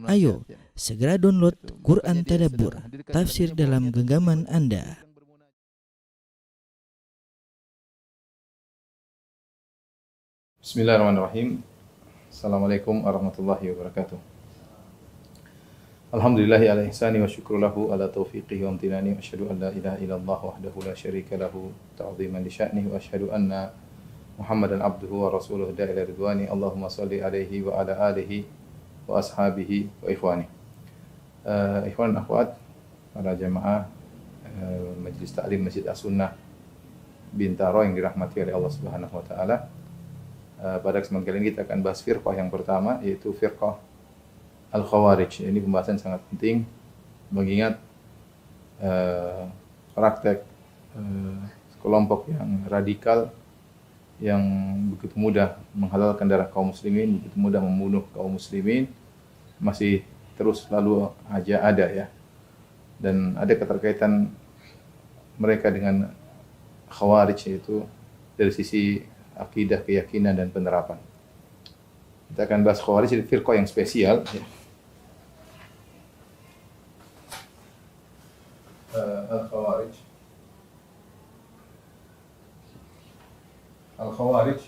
Ayo, segera download Quran Tadabbur, tafsir dalam genggaman Anda. Bismillahirrahmanirrahim. Assalamualaikum warahmatullahi wabarakatuh. Alhamdulillahi ala ihsani wa syukru lahu ala taufiqihi wa amtinani wa asyhadu an la ilaha illallah wahdahu la syarika lahu ta'ziman li sya'nihi wa asyhadu anna Muhammadan abduhu wa rasuluhu da'ila ridwani. Allahumma salli alaihi wa ala alihi wa ashabihi wa ikhwani. Ikhwan akhwat, para jamaah Majelis Ta'lim Masjid As-Sunnah Bintaro yang dirahmati oleh Allah Subhanahu wa taala. Pada kesempatan kali ini kita akan bahas firqah yang pertama, yaitu firqah Al-Khawarij. Ini pembahasan sangat penting mengingat praktek kelompok yang radikal yang begitu mudah menghalalkan darah kaum muslimin, begitu mudah membunuh kaum muslimin, masih terus lalu aja ada ya. Dan ada keterkaitan mereka dengan Khawarij, yaitu dari sisi akidah, keyakinan dan penerapan. Kita akan bahas Khawarij di firqah yang spesial ya. Al-Khawarij. Al-Khawarij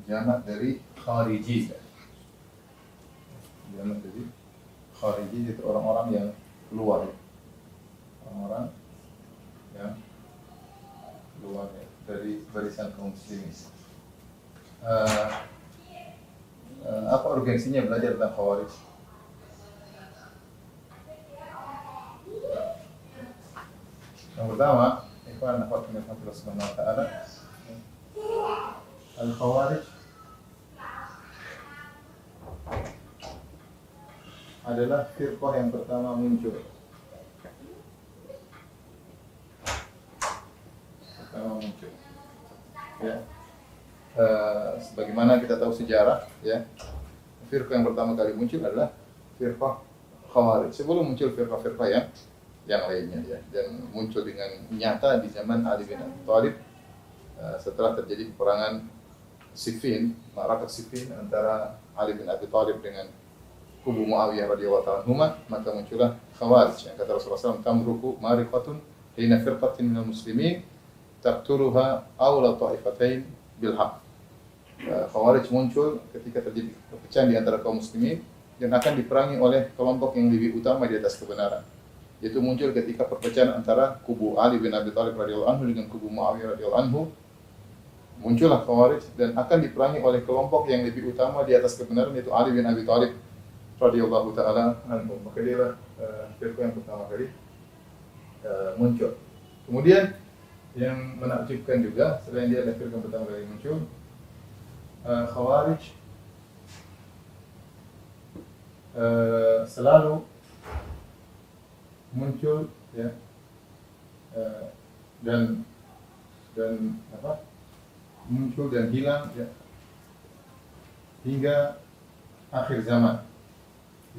jamak dari khariji. Jamak dari khariji itu orang-orang yang keluar. Orang-orang yang keluar dari barisan kaum muslimin. Apa urgensinya belajar tentang Khawarij? Yang pertama, ikhwan akhwat Allah Subhanahu wa taala, Al-Khawarij adalah firqah yang pertama muncul. Ya. Sebagaimana kita tahu sejarah, ya, firqah yang pertama kali muncul adalah firqah Khawarij. Sebelum muncul firqah-firqah yang lainnya, ya, dan muncul dengan nyata di zaman Ali bin Abi Thalib setelah terjadi peperangan Siffin, ma'rakat Siffin antara Ali bin Abi Thalib dengan kubu Muawiyah radhiyallahu ta'ala anhu, maka muncullah Khawarij. Yang kata Rasulullah SAW, tamruku mariqatun hina firqatin minal muslimin taqtuluha awla ta'ifatain bil haq. Khawarij muncul ketika terjadi perpecahan di antara kaum muslimin dan akan diperangi oleh kelompok yang lebih utama di atas kebenaran. Yaitu muncul ketika perpecahan antara kubu Ali bin Abi Thalib radhiyallahu anhu dengan kubu Muawiyah radhiyallahu anhu. Muncullah Khawarij dan akan diperangi oleh kelompok yang lebih utama di atas kebenaran, yaitu Ali bin Abi Thalib radhiyallahu taala anhu. Maka dialah firqah yang pertama kali muncul. Kemudian yang menakjubkan juga, selain dia adalah firqah yang pertama kali muncul, Khawarij selalu muncul, ya, dan muncul dan hilang, ya, hingga akhir zaman,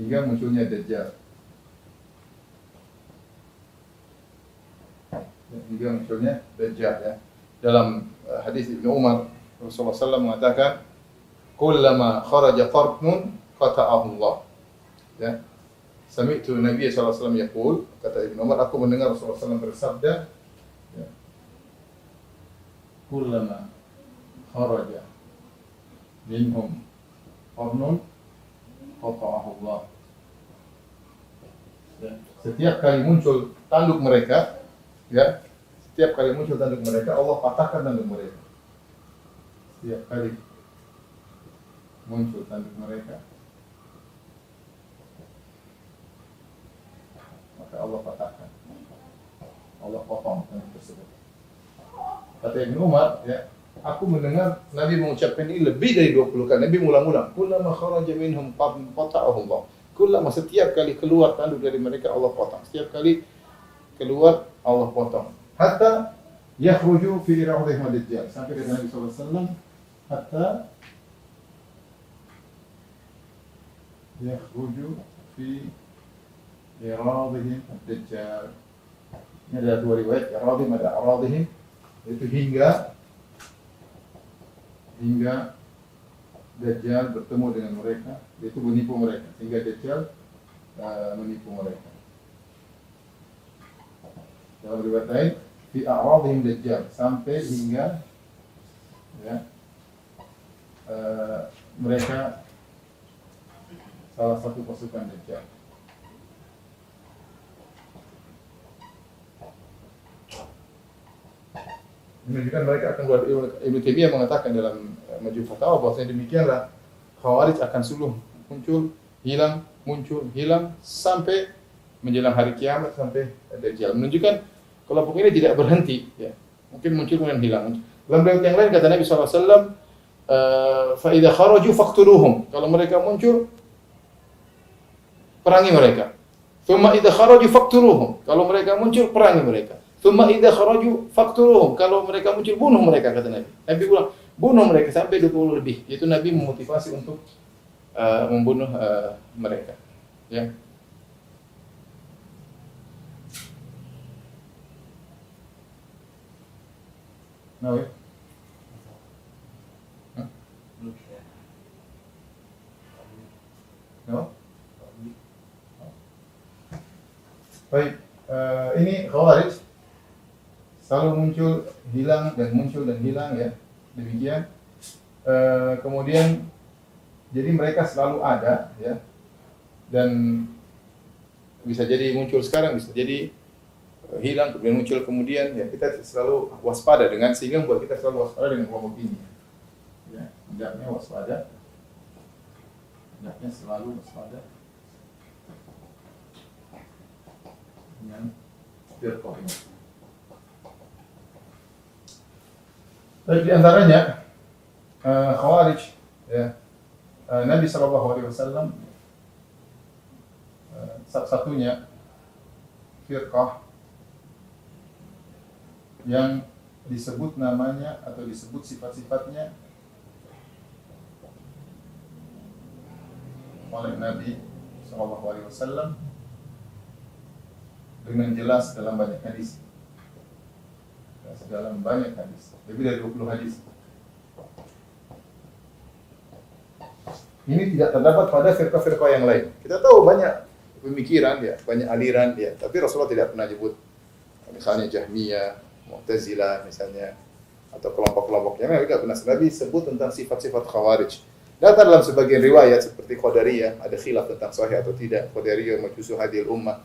hingga munculnya Dajjal. Hingga munculnya Dajjal, ya. Dalam hadis Ibnu Umar, Rasulullah SAW mengatakan, "Kullama kharaja qarnun qata'ahu Allah." Ya. Sami'tu Nabi SAW yaqul, kata Ibnu Umar, aku mendengar Rasulullah SAW bersabda, ya, "Kullama kharaja minhum qarnun qata'ahu Allah." Ya. Setiap kali muncul tanduk mereka, ya, setiap kali muncul tanduk mereka, Allah patahkan tanduk mereka. Setiap kali muncul tanduk mereka, maka Allah patahkan, Allah potong tanduk tersebut. Kata Ibnu Umar, ya, aku mendengar Nabi mengucapkan ini lebih dari 20 kali. Nabi ulang-ulang, kullama kharaja minhum qata'ahu Allah. Kullama, setiap kali keluar tanduk dari mereka, Allah potong. Setiap kali keluar, Allah potong. Hatta yakhruju fi rawdihim ad-dajjal. Sampai kata Nabi sallallahu alaihi wasallam, hatta yakhruju fi rawdihim ad-dajjal. Ini ada dua riwayat, rawdihim ada rawdihim, itu hingga Dajjal bertemu dengan mereka, yaitu menipu mereka, sehingga Dajjal menipu mereka. Dalam riwayat lain, fi a'radhim Dajjal, sampai hingga ya, mereka salah satu pasukan Dajjal. Menunjukkan mereka akan keluar. Ibnu Taimiyah mengatakan dalam Majmu' Fatawa bahwasanya demikianlah Khawarij akan suluh muncul, hilang, muncul, hilang sampai menjelang hari kiamat, sampai Dajjal. Menunjukkan kelompok ini tidak berhenti, ya. Mungkin muncul kemudian hilang. Dalam riwayat yang lain kata Nabi SAW, fa idza kharaju faqtuluhum. Kalau mereka muncul, perangi mereka. Thumma idza kharaju faqtuluhum. Kalau mereka muncul, perangi mereka. Thumma idza kharaju faqtuluhum. Kalau mereka muncul, bunuh mereka, kata Nabi. Nabi bilang, bunuh mereka sampai 20 lebih. Yaitu Nabi memotivasi untuk membunuh mereka. Ya. Nah, ya. No? Baik, ini Khawarij selalu muncul, hilang, dan muncul dan hilang, ya. Demikian. Kemudian jadi mereka selalu ada, ya. Dan bisa jadi muncul sekarang, bisa jadi hilang, kemudian muncul kemudian, ya. Kita selalu waspada dengan, sehingga membuat kita selalu waspada dengan kelompok ini. Ya, hendaknya waspada. Hendaknya selalu waspada dengan firqah ini. Tapi di antaranya Khawarij, ya, Nabi SAW satu-satunya firqah yang disebut namanya atau disebut sifat-sifatnya oleh Nabi SAW dengan jelas dalam banyak hadis. Dalam banyak hadis, lebih dari 20 hadis. Ini tidak terdapat pada firqah-firqah yang lain. Kita tahu banyak pemikiran, ya, banyak aliran, ya, tapi Rasulullah tidak pernah sebut. Misalnya Jahmiyah, Mu'tazilah misalnya, atau kelompok-kelompok yang tidak pernah Nabi sebut tentang sifat-sifat Khawarij. Datang dalam sebagian riwayat seperti Qadariyah, ada khilaf tentang sahih atau tidak. Qadariyah majusu hadil ummah,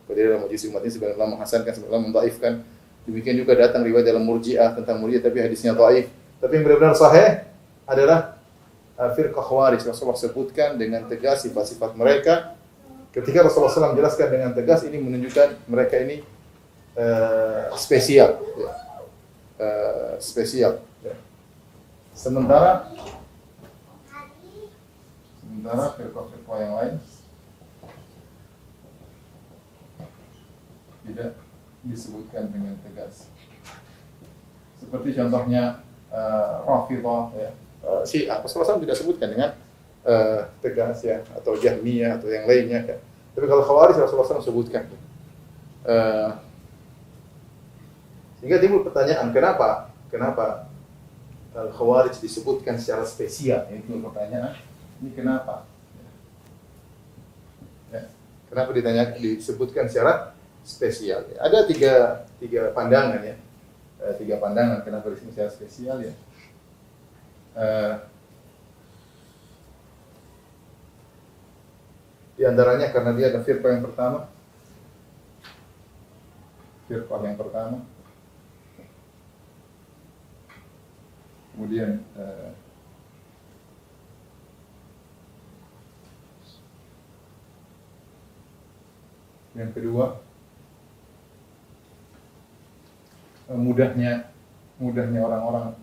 Qadariyah majusi umat ini sebenarnya Allah menghasankan, sebenarnya mendhaifkan. Demikian juga datang riwayat dalam Murji'ah tentang Murji'ah tapi hadisnya dhaif. Tapi yang benar-benar sahih adalah firqah Khawarij. Rasulullah sebutkan dengan tegas sifat-sifat mereka. Ketika Rasulullah SAW menjelaskan dengan tegas, ini menunjukkan mereka ini spesial, ya. Spesial, ya. Sementara firqah-firqah yang lain tidak disebutkan dengan tegas. Seperti contohnya Rafidhah, ya. Syiah, Rasulullah SAW tidak sebutkan dengan tegas, ya, atau Jahmiyah atau yang lainnya, ya. Tapi kalau Khawarij Rasulullah SAW sebutkan. Sehingga timbul pertanyaan, kenapa Khawarij disebutkan secara spesial? Itu pertanyaan. Ini kenapa? Ya. Kenapa disebutkan secara spesial? Ya. Ada tiga pandangan, ya. Tiga pandangan kenapa disebut secara spesial, ya. Di antaranya karena dia ada firqah yang pertama. Kemudian yang kedua, mudahnya orang-orang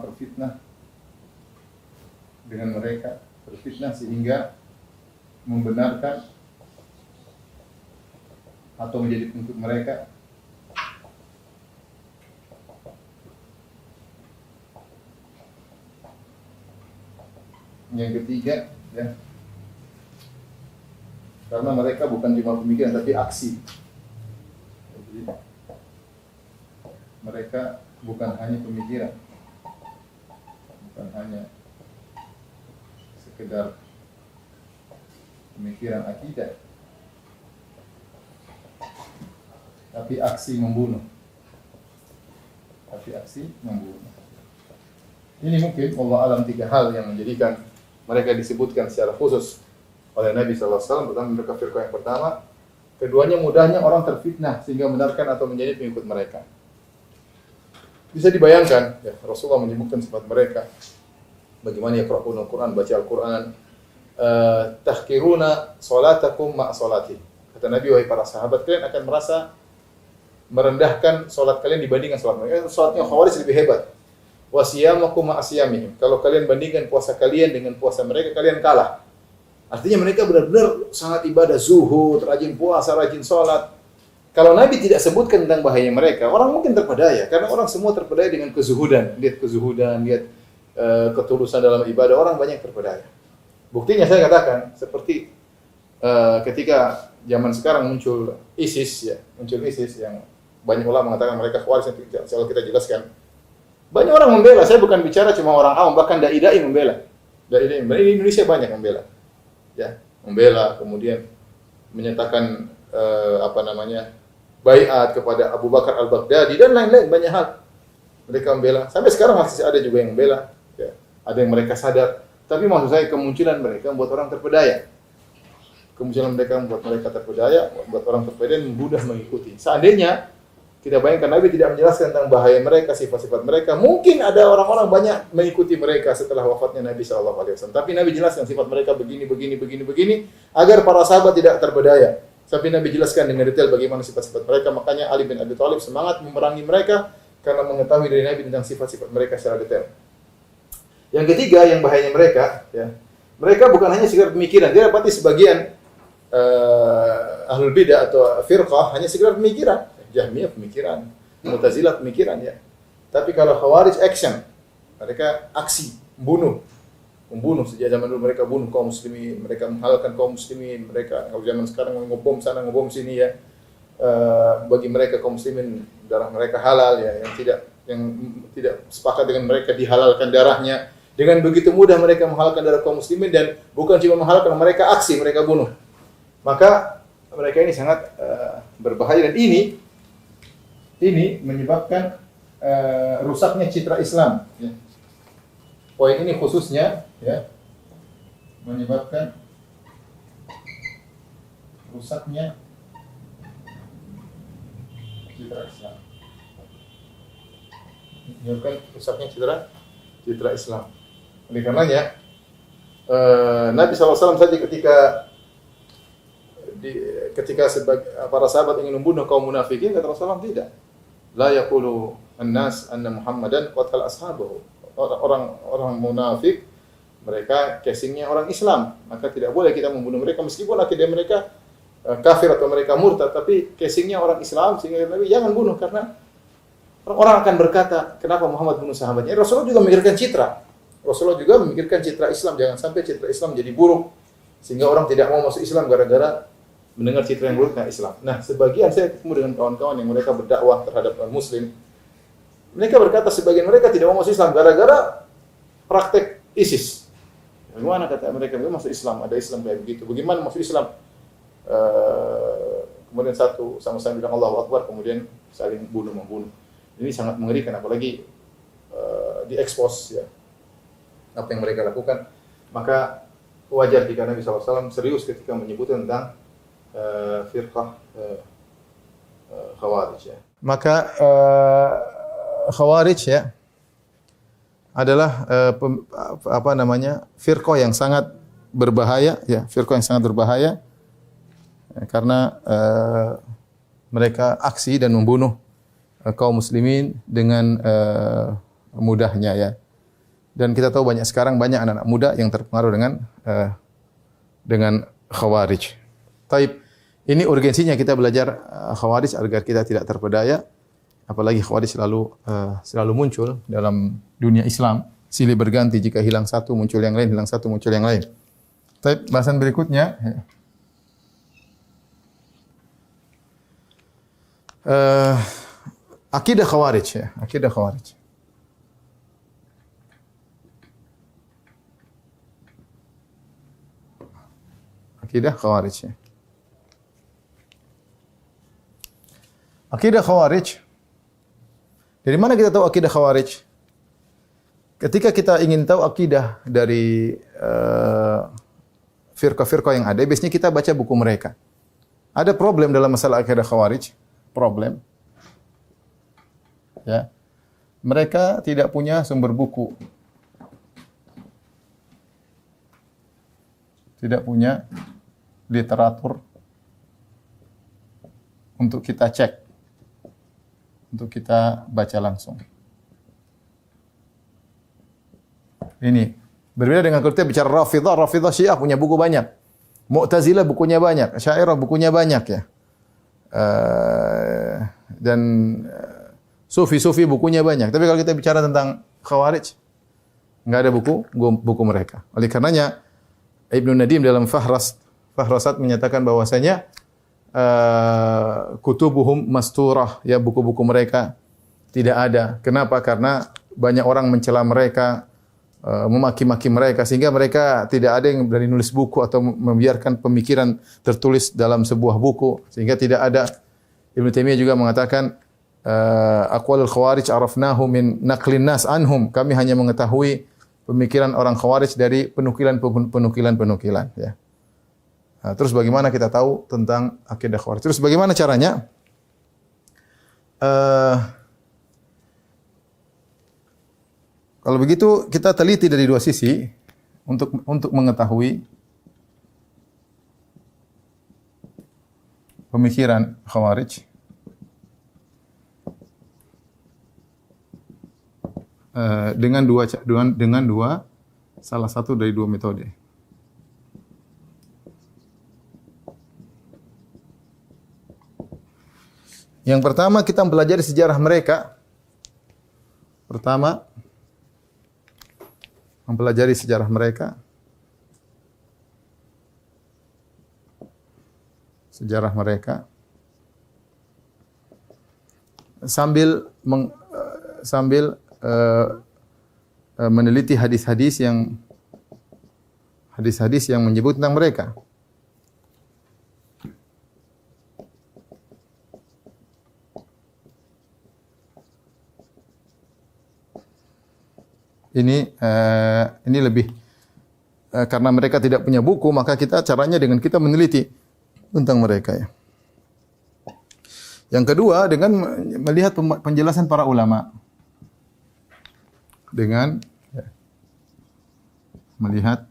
terfitnah dengan mereka, terfitnah sehingga membenarkan atau menjadi pengikut mereka. Yang ketiga, ya, karena mereka bukan cuma pemikiran tapi aksi. Jadi, mereka bukan hanya pemikiran, bukan hanya sekedar pemikiran akidah, tapi aksi membunuh. Ini mungkin Allah alam 3 hal yang menjadikan mereka disebutkan secara khusus oleh Nabi SAW. Pertama, mereka firqah yang pertama. Keduanya, mudahnya orang terfitnah sehingga membenarkan atau menjadi pengikut mereka. Bisa dibayangkan, ya, Rasulullah menyebutkan sifat mereka. Bagaimana yaqra'una al-Quran, baca Al-Quran. Tahkiruna salatakum ma'a salati. Kata Nabi, wahai para sahabat, kalian akan merasa merendahkan salat kalian dibandingkan salat mereka. Salatnya Khawarij lebih hebat. Wa siyamakum ma'a siyamihim. Kalau kalian bandingkan puasa kalian dengan puasa mereka, kalian kalah. Artinya mereka benar-benar sangat ibadah, zuhud, rajin puasa, rajin salat. Kalau Nabi tidak sebutkan tentang bahaya mereka, orang mungkin terpedaya. Karena orang semua terpedaya dengan kezuhudan. Lihat kezuhudan, lihat ketulusan dalam ibadah, orang banyak terpedaya. Buktinya saya katakan, seperti ketika zaman sekarang muncul ISIS yang banyak ulama mengatakan mereka Khawarij, yang kita jelaskan. Banyak orang membela, saya bukan bicara cuma orang awam, bahkan dai-dai membela. Dai-dai membela, di Indonesia banyak membela. Ya, membela, kemudian menyatakan baiat kepada Abu Bakar Al-Baghdadi dan lain-lain, banyak hal. Mereka membela. Sampai sekarang masih ada juga yang membela. Ya, ada yang mereka sadar. Tapi maksud saya kemunculan mereka membuat orang terpedaya. Kemunculan mereka membuat mereka terpedaya, membuat orang terpedaya dan mudah mengikuti. Seandainya kita bayangkan Nabi tidak menjelaskan tentang bahaya mereka, sifat-sifat mereka, mungkin ada orang-orang banyak mengikuti mereka setelah wafatnya Nabi SAW. Tapi Nabi jelaskan sifat mereka begini, agar para sahabat tidak terpedaya. Tapi Nabi jelaskan dengan detail bagaimana sifat-sifat mereka. Makanya Ali bin Abi Thalib semangat memerangi mereka karena mengetahui dari Nabi tentang sifat-sifat mereka secara detail. Yang ketiga, yang bahayanya mereka, ya, mereka bukan hanya sekedar pemikiran. Dia dapati sebagian ahlul bidah atau firqah hanya sekedar pemikiran. Jahmiyah pemikiran, Mu'tazilah pemikiran, ya. Tapi kalau Khawarij action, mereka aksi, membunuh sejak zaman dulu mereka bunuh kaum muslimin, mereka menghalalkan kaum muslimin, mereka kalau zaman sekarang ngebom sana ngebom sini, ya. Bagi mereka kaum muslimin darah mereka halal, ya, yang tidak sepakat dengan mereka dihalalkan darahnya. Dengan begitu mudah mereka menghalalkan darah kaum muslimin dan bukan cuma menghalalkan, mereka aksi, mereka bunuh. Maka mereka ini sangat berbahaya dan ini menyebabkan rusaknya citra Islam. Ya. Poin ini khususnya, ya, menyebabkan rusaknya citra Islam. Menyebabkan rusaknya citra Islam. Oleh karenanya Nabi SAW saja ketika para sahabat ingin membunuh kaum munafikin, kata Rasulullah tidak. La yaqulu an-nas anna Muhammadan qatal ashabahu. Orang munafik mereka casingnya orang Islam, maka tidak boleh kita membunuh mereka meskipun akidah mereka kafir atau mereka murtad, tapi casingnya orang Islam, sehingga Nabi jangan bunuh karena orang akan berkata, kenapa Muhammad bunuh sahabatnya? Rasulullah juga memikirkan citra Islam, jangan sampai citra Islam jadi buruk sehingga orang tidak mau masuk Islam gara-gara mendengar citra yang buruk tentang Islam. Nah, sebagian saya ketemu dengan kawan-kawan yang mereka berdakwah terhadap muslim. Mereka berkata sebagian mereka tidak mau masuk Islam gara-gara praktek ISIS. Bagaimana kata mereka masuk Islam? Ada Islam kayak begitu. Bagaimana masuk Islam? Kemudian satu sama-sama bilang Allahu Akbar, kemudian saling membunuh. Ini sangat mengerikan, apalagi diekspos, ya, apa yang mereka lakukan. Maka wajar jika Nabi SAW serius ketika menyebutkan tentang firqah Khawarij, ya. Maka Khawarij, ya, adalah firqah yang sangat berbahaya, ya, firqah yang sangat berbahaya karena mereka aksi dan membunuh kaum muslimin dengan mudahnya, ya. Dan kita tahu sekarang banyak anak-anak muda yang terpengaruh dengan Khawarij. Taib, ini urgensinya kita belajar Khawarij agar kita tidak terpedaya. Apalagi Khawarij selalu muncul dalam dunia Islam. Silih berganti, jika hilang satu muncul yang lain, hilang satu muncul yang lain. Taib, bahasan berikutnya. Akidah Khawarij, ya, akidah Khawarij. Akidah Khawarij. Ya. Akidah Khawarij. Dari mana kita tahu akidah Khawarij? Ketika kita ingin tahu akidah dari firqah-firqah yang ada, biasanya kita baca buku mereka. Ada problem dalam masalah akidah Khawarij, problem. Ya. Mereka tidak punya sumber buku. Tidak punya literatur untuk kita cek, untuk kita baca langsung. Ini berbeda dengan kalau kita bicara Rafidhah. Rafidhah Syiah punya buku banyak. Mu'tazilah bukunya banyak. Asy'ariyah bukunya banyak ya. Dan Sufi-Sufi bukunya banyak. Tapi kalau kita bicara tentang Khawarij, enggak ada buku mereka. Oleh karenanya Ibnu Nadim dalam Fahrasat menyatakan bahwasanya kutubuhum masturah, ya buku-buku mereka tidak ada. Kenapa? Karena banyak orang mencela mereka, memaki-maki mereka sehingga mereka tidak ada yang berani nulis buku atau membiarkan pemikiran tertulis dalam sebuah buku sehingga tidak ada. Ibnu Taimiyah juga mengatakan aqwalul khawarij arafnahu min naqlin nas anhum. Kami hanya mengetahui pemikiran orang Khawarij dari penukilan ya. Nah, terus bagaimana kita tahu tentang akidah Khawarij? Terus bagaimana caranya? Kalau begitu kita teliti dari dua sisi untuk mengetahui pemikiran Khawarij. Dengan dua salah satu dari dua metode. Yang pertama kita mempelajari sejarah mereka. Pertama mempelajari sejarah mereka. Sejarah mereka sambil meneliti hadis-hadis yang menyebut tentang mereka. Ini lebih karena mereka tidak punya buku, maka caranya dengan kita meneliti tentang mereka ya. Yang kedua dengan melihat penjelasan para ulama. Dengan melihat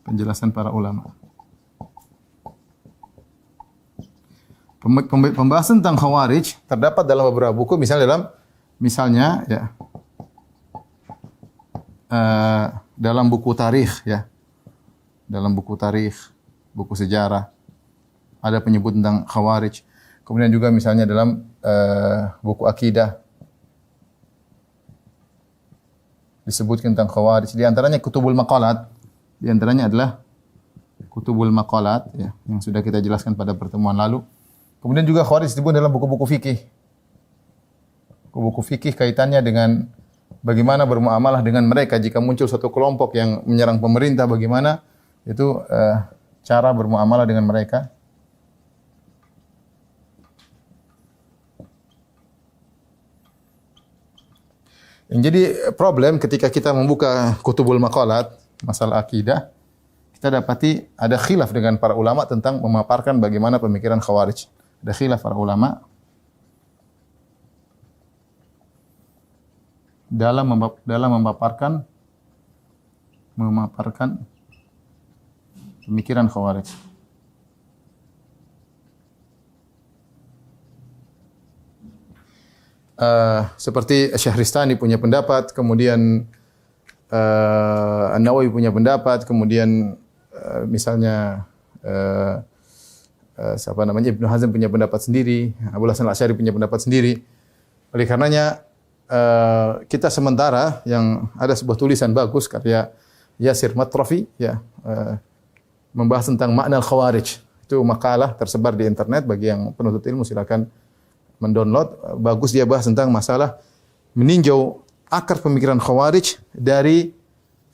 penjelasan para ulama. Pembahasan tentang Khawarij terdapat dalam beberapa buku, misalnya dalam buku tarikh ya. Dalam buku tarikh, buku sejarah ada penyebut tentang Khawarij. Kemudian juga misalnya dalam buku akidah disebutkan tentang Khawarij. Di antaranya Kutubul Maqalat. Di antaranya adalah Kutubul Maqalat ya, yang sudah kita jelaskan pada pertemuan lalu. Kemudian juga Khawarij disebut dalam buku-buku fikih. Buku-buku fikih kaitannya dengan bagaimana bermuamalah dengan mereka jika muncul satu kelompok yang menyerang pemerintah, bagaimana itu cara bermuamalah dengan mereka. Yang jadi problem ketika kita membuka Kutubul Maqalat, masalah akidah, kita dapati ada khilaf dengan para ulama tentang memaparkan bagaimana pemikiran Khawarij. Ada khilaf para ulama dalam memaparkan pemikiran Khawarij. Seperti Syahristani punya pendapat, kemudian An-Nawawi punya pendapat, kemudian misalnya Ibnu Hazm punya pendapat sendiri, Abu Hasan Al-Asy'ari punya pendapat sendiri. Oleh karenanya kita sementara yang ada sebuah tulisan bagus karya Yasir Matrafi ya, membahas tentang makna Khawarij. Itu makalah tersebar di internet, bagi yang penuntut ilmu silakan mendownload. Bagus, dia bahas tentang masalah meninjau akar pemikiran Khawarij dari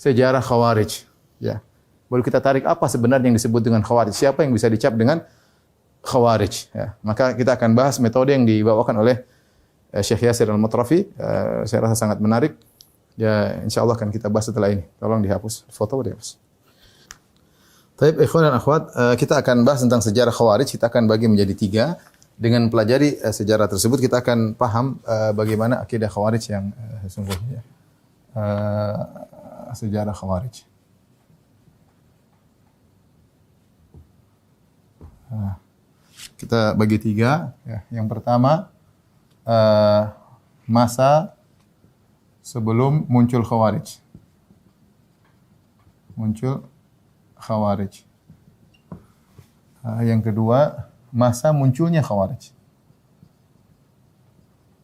sejarah Khawarij ya. baru kita tarik apa sebenarnya yang disebut dengan khawarij. Siapa yang bisa dicap dengan khawarij. Ya. Maka kita akan bahas metode yang dibawakan oleh Syekh Yasir Al-Matrafi. Saya rasa sangat menarik. Ya, insyaallah akan kita bahas setelah ini. Tolong dihapus. Foto dihapus. Baik, ikhwan dan akhwat, kita akan bahas tentang sejarah khawarij. Kita akan bagi menjadi 3. Dengan pelajari sejarah tersebut, kita akan paham bagaimana akidah khawarij yang sesungguhnya. Sejarah khawarij. Kita bagi 3. Ya. Yang pertama, masa sebelum muncul khawarij. Muncul khawarij. Yang kedua, masa munculnya khawarij.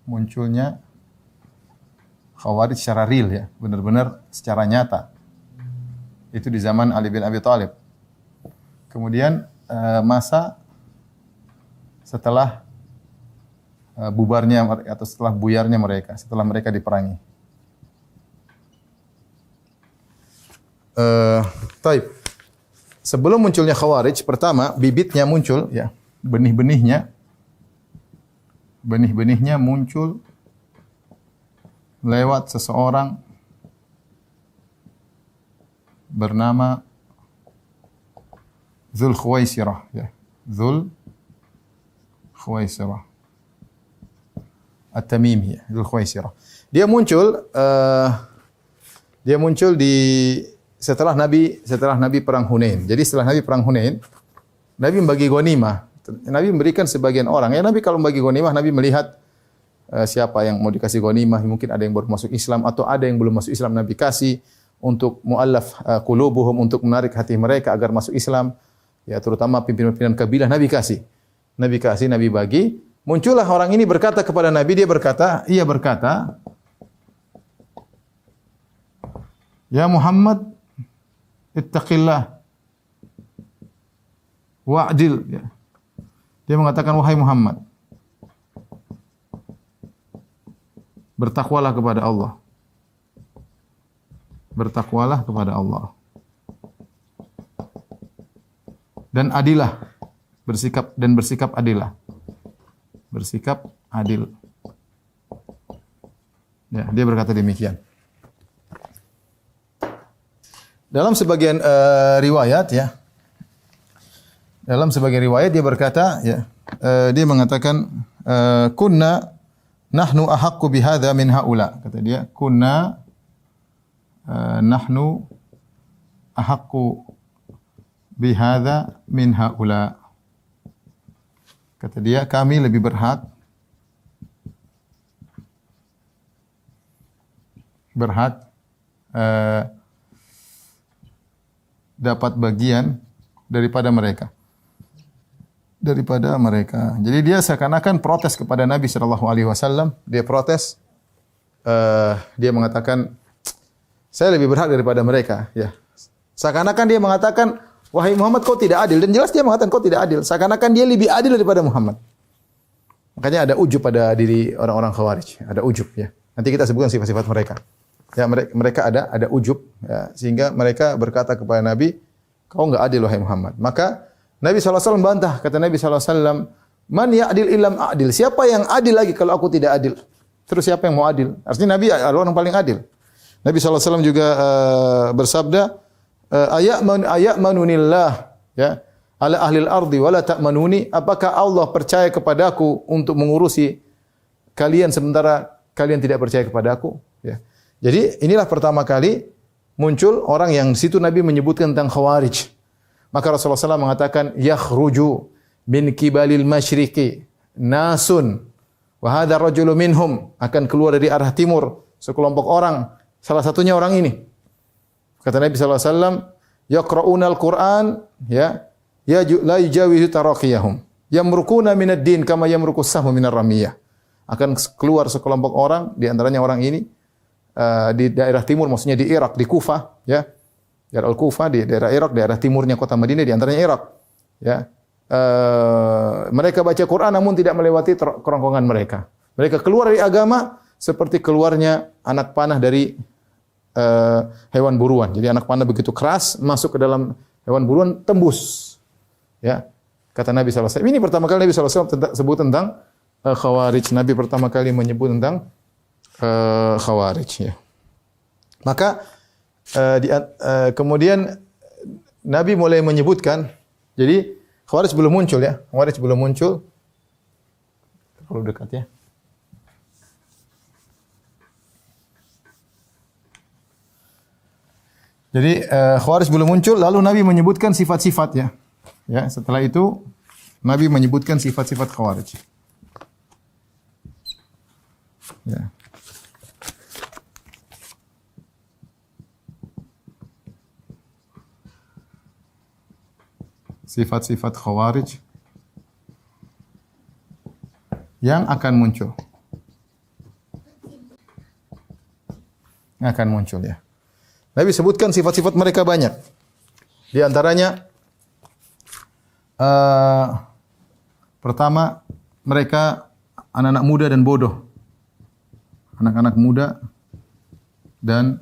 Munculnya khawarij secara real ya, benar-benar secara nyata. Itu di zaman Ali bin Abi Thalib. Kemudian masa setelah bubarnya atau setelah buyarnya mereka, setelah mereka diperangi. Taib. Sebelum munculnya khawarij, pertama bibitnya muncul, ya, benih-benihnya muncul lewat seseorang bernama Dzul Khuwaisirah, ya, Dzul Khuwaisirah At-Tamimi, Dzul Khuwaisirah. Dia muncul di setelah Nabi perang Hunain. Jadi setelah Nabi perang Hunain, Nabi membagi ghanimah. Nabi memberikan sebagian orang. Ya, Nabi kalau membagi ghanimah, Nabi melihat siapa yang mau dikasih ghanimah, mungkin ada yang baru masuk Islam atau ada yang belum masuk Islam, Nabi kasih untuk muallaf qulubuhum, untuk menarik hati mereka agar masuk Islam. Ya, terutama pimpinan-pimpinan kabilah Nabi kasih, Nabi bagi. Muncullah orang ini berkata kepada Nabi, ia berkata, "Ya Muhammad, ittaqillah wa'dil." Ya. Dia mengatakan, wahai Muhammad, bertakwalah kepada Allah. Bertakwalah kepada Allah. Dan adilah, bersikap adilah. Bersikap adil. Ya, dia berkata demikian. Dalam sebagian riwayat, ya, dia berkata, ya, dia mengatakan, kunna nahnu ahaqqu bihadza min haula. Kata dia, kunna nahnu ahaqqu bihadza min haula. Kata dia, kami lebih berhak dapat bagian daripada mereka. Jadi dia seakan-akan protes kepada Nabi sallallahu alaihi wasallam. Dia protes. Dia mengatakan, saya lebih berhak daripada mereka, ya. Seakan-akan dia mengatakan, wahai Muhammad, kau tidak adil. Dan jelas dia mengatakan kau tidak adil. Seakan-akan dia lebih adil daripada Muhammad. Makanya ada ujub pada diri orang-orang Khawarij. Ada ujub, ya. Nanti kita sebutkan sifat-sifat mereka. Ya, mereka ada ujub, ya, sehingga mereka berkata kepada Nabi, kau enggak adil wahai Muhammad. Maka Nabi SAW bantah. Kata Nabi SAW, man ya'dil illam a'dil. Siapa yang adil lagi kalau aku tidak adil? Terus siapa yang mau adil? Artinya Nabi adalah orang paling adil. Nabi SAW juga bersabda, aya'manunillah, ya, ala ahlil ardi wala ta'manuni. Apakah Allah percaya kepadaku untuk mengurusi kalian sementara kalian tidak percaya kepadaku? Ya. Jadi inilah pertama kali muncul orang yang di situ Nabi menyebutkan tentang Khawarij. Maka Rasulullah SAW mengatakan, yakhruju min kibalil masyriqi nasun wa hadha rajulu minhum, akan keluar dari arah timur sekelompok orang, salah satunya orang ini. Kata Nabi SAW, yaqra'unal Qur'an, ya, la yujawizu taraqiyahum, yamrukuna minad din kama yamrukus sahmu minar ramiyah. Akan keluar sekelompok orang, di antaranya orang ini, di daerah timur, maksudnya di Irak, di Kufah, ya. Daerah Al-Kufah, di daerah Irak, daerah timurnya kota Madinah, di antaranya Irak. Ya. Mereka baca Quran namun tidak melewati kerongkongan mereka. Mereka keluar dari agama seperti keluarnya anak panah dari hewan buruan. Jadi anak panah begitu keras masuk ke dalam hewan buruan tembus. Ya. Kata Nabi SAW. Ini pertama kali Nabi SAW sebut tentang Khawarij. Nabi pertama kali menyebut tentang Khawarij. Ya. Maka kemudian Nabi mulai menyebutkan. Jadi Khawarij belum muncul ya. Khawarij belum muncul. Kalau dekat ya. Jadi Khawarij belum muncul, lalu Nabi menyebutkan sifat-sifatnya. Ya, setelah itu Nabi menyebutkan sifat-sifat Khawarij. Ya. Sifat-sifat Khawarij yang akan muncul. Yang akan muncul ya. Nabi sebutkan sifat-sifat mereka banyak. Di antaranya pertama, mereka anak-anak muda dan bodoh. Anak-anak muda dan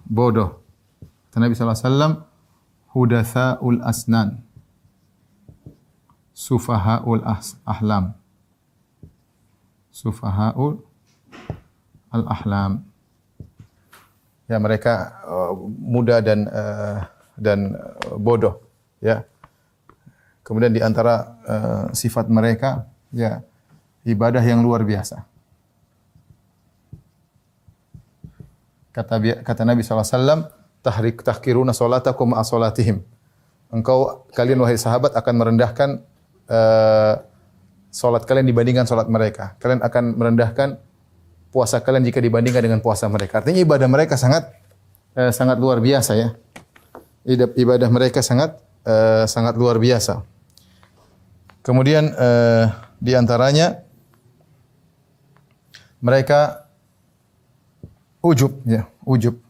bodoh. Kata Nabi SAW, hudatsaul asnan, sufahaul ahlam. Sufahaul al-ahlam. Ya, mereka muda dan bodoh, ya. Kemudian di antara sifat mereka, ya, ibadah yang luar biasa. Kata Nabi SAW, tahkiruna salatakum ma'a salatihim. Kalian wahai sahabat akan merendahkan salat kalian dibandingkan salat mereka. Kalian akan merendahkan puasa kalian jika dibandingkan dengan puasa mereka. Artinya ibadah mereka sangat luar biasa ya. Ibadah mereka sangat luar biasa. Kemudian di antaranya mereka ujub ya, ujub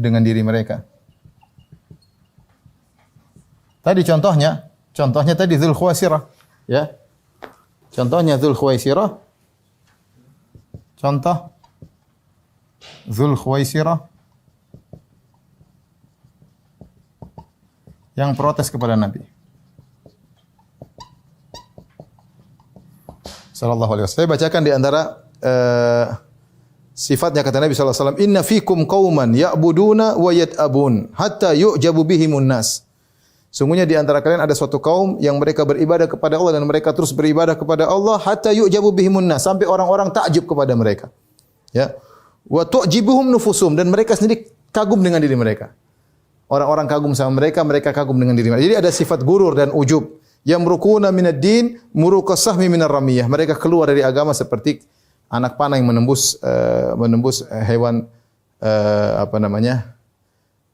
dengan diri mereka. Tadi contohnya tadi Dzul Khuwaisirah ya. Contohnya Dzul Khuwaisirah. Contoh Dzul Khuwaisirah yang protes kepada Nabi sallallahu alaihi wasallam. Saya bacakan di antara sifatnya. Kata Nabi sallallahu alaihi wasallam, "Inna fikum qauman ya'buduna wa yat'abun hatta yu'jabu bihimun nas." Sungguhnya di antara kalian ada suatu kaum yang mereka beribadah kepada Allah dan mereka terus beribadah kepada Allah hatta yu'jabu bihimun nas, sampai orang-orang takjub kepada mereka. Ya. Wa tu'jibuhum nufusum, dan mereka sendiri kagum dengan diri mereka. Orang-orang kagum sama mereka, mereka kagum dengan diri mereka. Jadi ada sifat gurur dan ujub. Yamrukuna minad din muruqas sahmi minar ramiyah. Mereka keluar dari agama seperti anak panah yang menembus hewan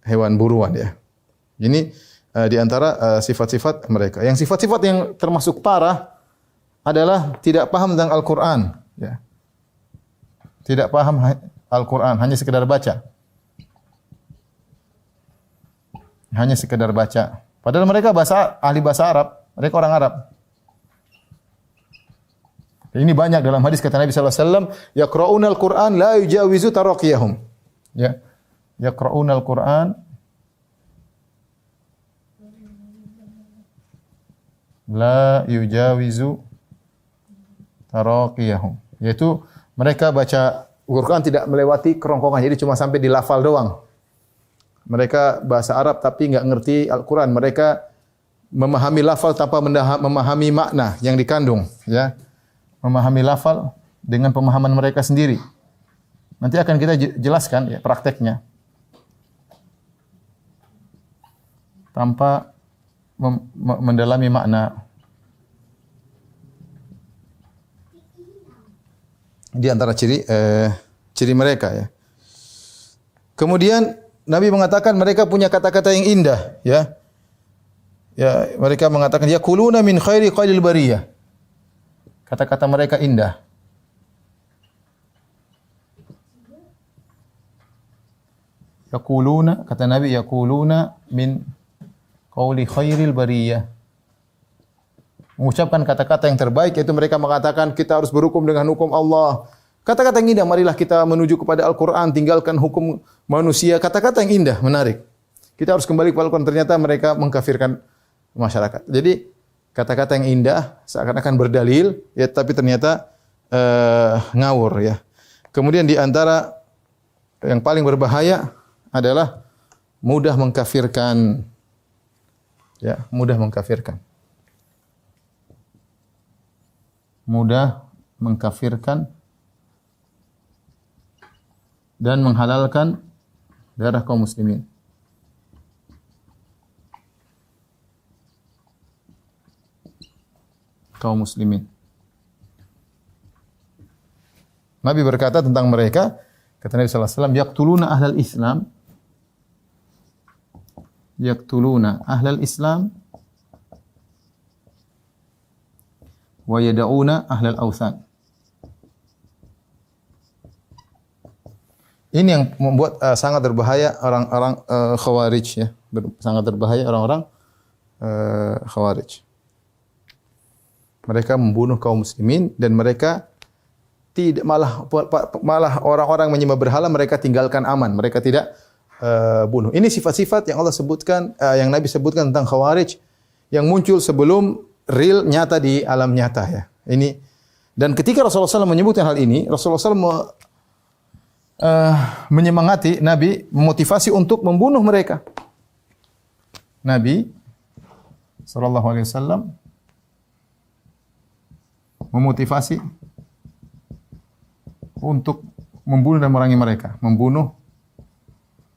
hewan buruan ya. Ini di antara sifat-sifat mereka. Yang sifat-sifat yang termasuk parah adalah tidak paham tentang Al-Qur'an ya. Tidak paham Al-Qur'an, hanya sekedar baca. Hanya sekedar baca. Padahal mereka ahli bahasa Arab, mereka orang Arab. Ini banyak dalam hadis kata Nabi sallallahu alaihi wasallam, yaqra'unal Qur'an la yujawizu taraqiyahum. Ya. Yaqra'unal Qur'an la yujawizu taraqiyahum. Yaitu mereka baca Al-Qur'an tidak melewati kerongkongan, jadi cuma sampai di lafal doang. Mereka bahasa Arab tapi enggak ngerti Al-Qur'an. Mereka memahami lafal tanpa memahami makna yang dikandung, ya. Memahami lafal dengan pemahaman mereka sendiri. Nanti akan kita jelaskan ya prakteknya. Tanpa mendalami makna. Di antara ciri mereka ya. Kemudian Nabi mengatakan mereka punya kata-kata yang indah ya. Ya, mereka mengatakan yaquluna min khairi qalil bariyah. Kata-kata mereka indah. Yaquluna, kata Nabi, yaquluna min qauli khairil bariyah. Mengucapkan kata-kata yang terbaik, yaitu mereka mengatakan kita harus berhukum dengan hukum Allah. Kata-kata yang indah, marilah kita menuju kepada Al-Quran, tinggalkan hukum manusia. Kata-kata yang indah, menarik. Kita harus kembali kepada Al-Quran. Ternyata mereka mengkafirkan masyarakat. Jadi kata-kata yang indah seakan-akan berdalil, ya, tapi ternyata ngawur. Ya. Kemudian di antara yang paling berbahaya adalah mudah mengkafirkan. Ya, mudah mengkafirkan. Mudah mengkafirkan dan menghalalkan darah kaum muslimin. Kaum muslimin. Nabi berkata tentang mereka, kata Nabi sallallahu alaihi wasallam, yaqtuluna ahlal Islam, yaqtuluna ahlal Islam wa yad'una ahlal awthan. Ini yang membuat sangat berbahaya orang-orang Khawarij, ya. Sangat berbahaya orang-orang Khawarij. Mereka membunuh kaum muslimin dan mereka tidak, malah orang-orang menyembah berhala mereka tinggalkan aman, mereka tidak bunuh. Ini sifat-sifat yang Allah sebutkan, yang Nabi sebutkan tentang Khawarij yang muncul sebelum real nyata di alam nyata, ya. Ini, dan ketika Rasulullah SAW menyebutkan hal ini, Rasulullah SAW menyemangati Nabi, memotivasi untuk membunuh mereka. Nabi sallallahu alaihi wasallam memotivasi untuk membunuh dan memerangi mereka, membunuh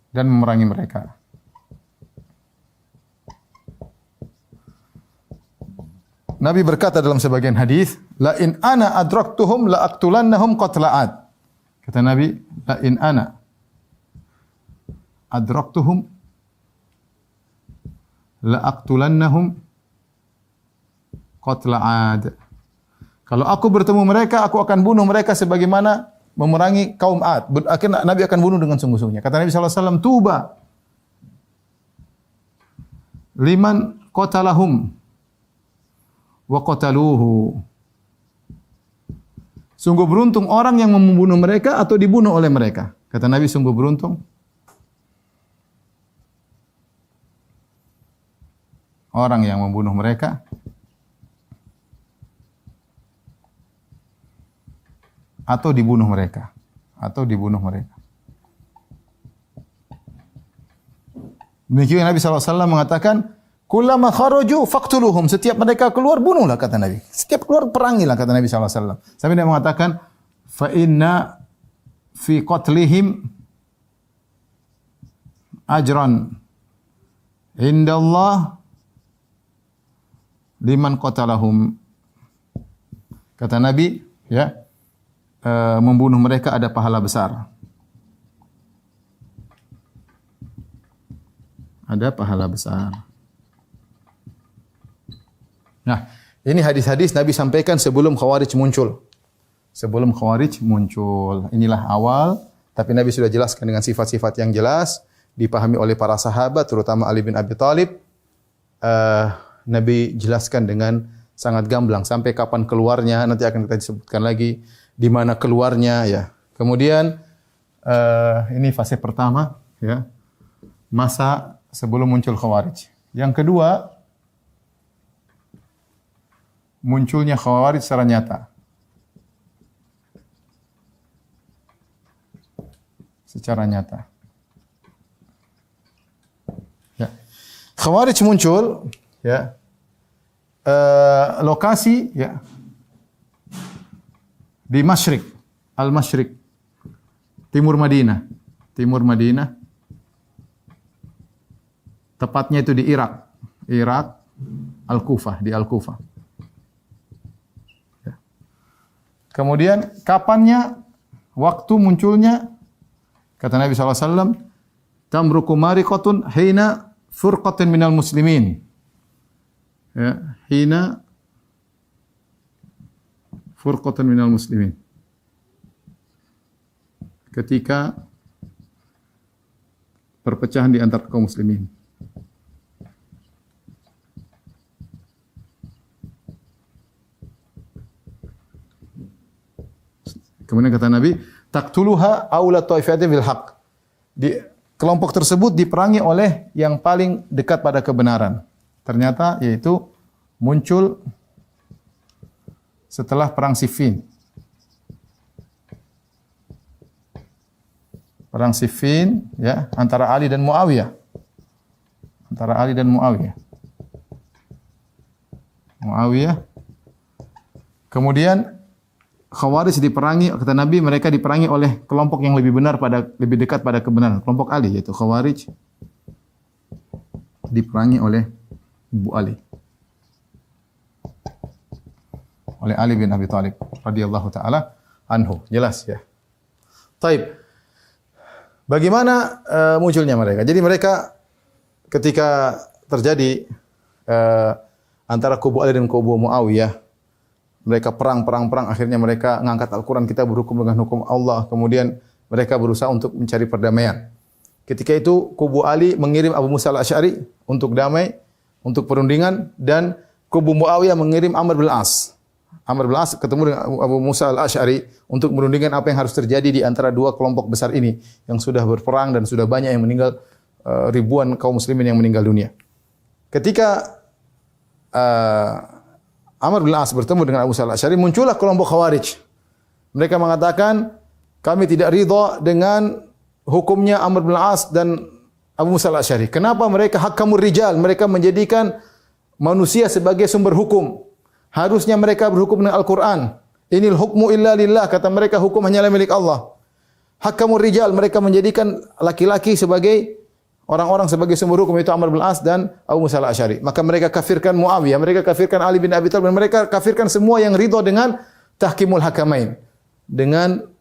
dan memerangi mereka. Nabi berkata dalam sebagian hadis, la in ana adraktuhum la aqtulannahum qatla'at. Kata Nabi, la in ana adraktuhum la aqtulannahum qatla'ad. Kalau aku bertemu mereka, aku akan bunuh mereka sebagaimana memerangi kaum Ad. Akhirnya Nabi akan bunuh dengan sungguh-sungguhnya. Kata Nabi sallallahu alaihi wasallam, tuba liman qatalahum wa qataluhu. Sungguh beruntung orang yang membunuh mereka atau dibunuh oleh mereka. Kata Nabi, sungguh beruntung orang yang membunuh mereka atau dibunuh mereka. Atau dibunuh mereka. Demikian Nabi SAW mengatakan, kullama kharaju faqtuluhum. Setiap mereka keluar, bunuhlah, kata Nabi. Setiap keluar, perangilah, kata Nabi SAW. Sampai dia mengatakan, fa inna fi qatlihim ajran indallah liman qatalahum. Kata Nabi, ya, membunuh mereka ada pahala besar. Ada pahala besar. Nah, ini hadis-hadis Nabi sampaikan sebelum Khawarij muncul. Sebelum Khawarij muncul. Inilah awal, tapi Nabi sudah jelaskan dengan sifat-sifat yang jelas, dipahami oleh para sahabat, terutama Ali bin Abi Thalib. Nabi jelaskan dengan sangat gamblang sampai kapan keluarnya, nanti akan kita sebutkan lagi di mana keluarnya, ya. Kemudian ini fase pertama, ya. Masa sebelum muncul Khawarij. Yang kedua, munculnya Khawarij secara nyata. Secara nyata. Ya. Khawarij muncul, ya. Lokasi, ya, di Masyriq, Al-Masyriq, timur Madinah. Timur Madinah. Tepatnya itu di Irak. Irak, Al-Kufah, di Al-Kufah. Ya. Kemudian kapannya, waktu munculnya, kata Nabi SAW, tamruku mariqatun hina furqatin minal muslimin. Ya, hina furqatan minal muslimin. Ketika perpecahan di antara kaum muslimin. Kemudian kata Nabi, taqtuluha aula ta'ifatin bil haqq. Kelompok tersebut diperangi oleh yang paling dekat pada kebenaran. Ternyata yaitu muncul setelah perang Siffin. Perang Siffin ya, antara Ali dan Muawiyah. Antara Ali dan Muawiyah. Kemudian Khawarij diperangi, kata Nabi, mereka diperangi oleh kelompok yang lebih dekat pada kebenaran. Kelompok Ali, yaitu Khawarij diperangi oleh Abu Ali. Oleh Ali bin Abi Thalib radhiyallahu taala anhu. Jelas ya. Taib. Bagaimana munculnya mereka? Jadi mereka ketika terjadi antara kubu Ali dan kubu Muawiyah, mereka perang, akhirnya mereka mengangkat Al-Quran, kita berhukum dengan hukum Allah. Kemudian mereka berusaha untuk mencari perdamaian. Ketika itu kubu Ali mengirim Abu Musa al-Asy'ari untuk damai, untuk perundingan, dan kubu Muawiyah mengirim Amr bin As. Amr bin As ketemu dengan Abu Musa al-Asy'ari untuk merundingkan apa yang harus terjadi di antara dua kelompok besar ini yang sudah berperang dan sudah banyak yang meninggal, ribuan kaum muslimin yang meninggal dunia. Ketika Amr bin As bertemu dengan Abu Musa al-Asy'ari, muncullah kelompok Khawarij. Mereka mengatakan, kami tidak ridha dengan hukumnya Amr bin As dan Abu Musa al-Asy'ari. Kenapa mereka hakamur rijal? Mereka menjadikan manusia sebagai sumber hukum. Harusnya mereka berhukum dengan Al-Quran. Inil hukmu illa lillah, kata mereka, hukum hanyalah milik Allah. Hakamur rijal, mereka menjadikan laki-laki sebagai orang-orang sebagai sumber hukum, itu Amr bin As dan Abu Musa al-Asy'ari. Maka mereka kafirkan Muawiyah, mereka kafirkan Ali bin Abi Thalib, dan mereka kafirkan semua yang ridha dengan tahkimul hakamain. Dengan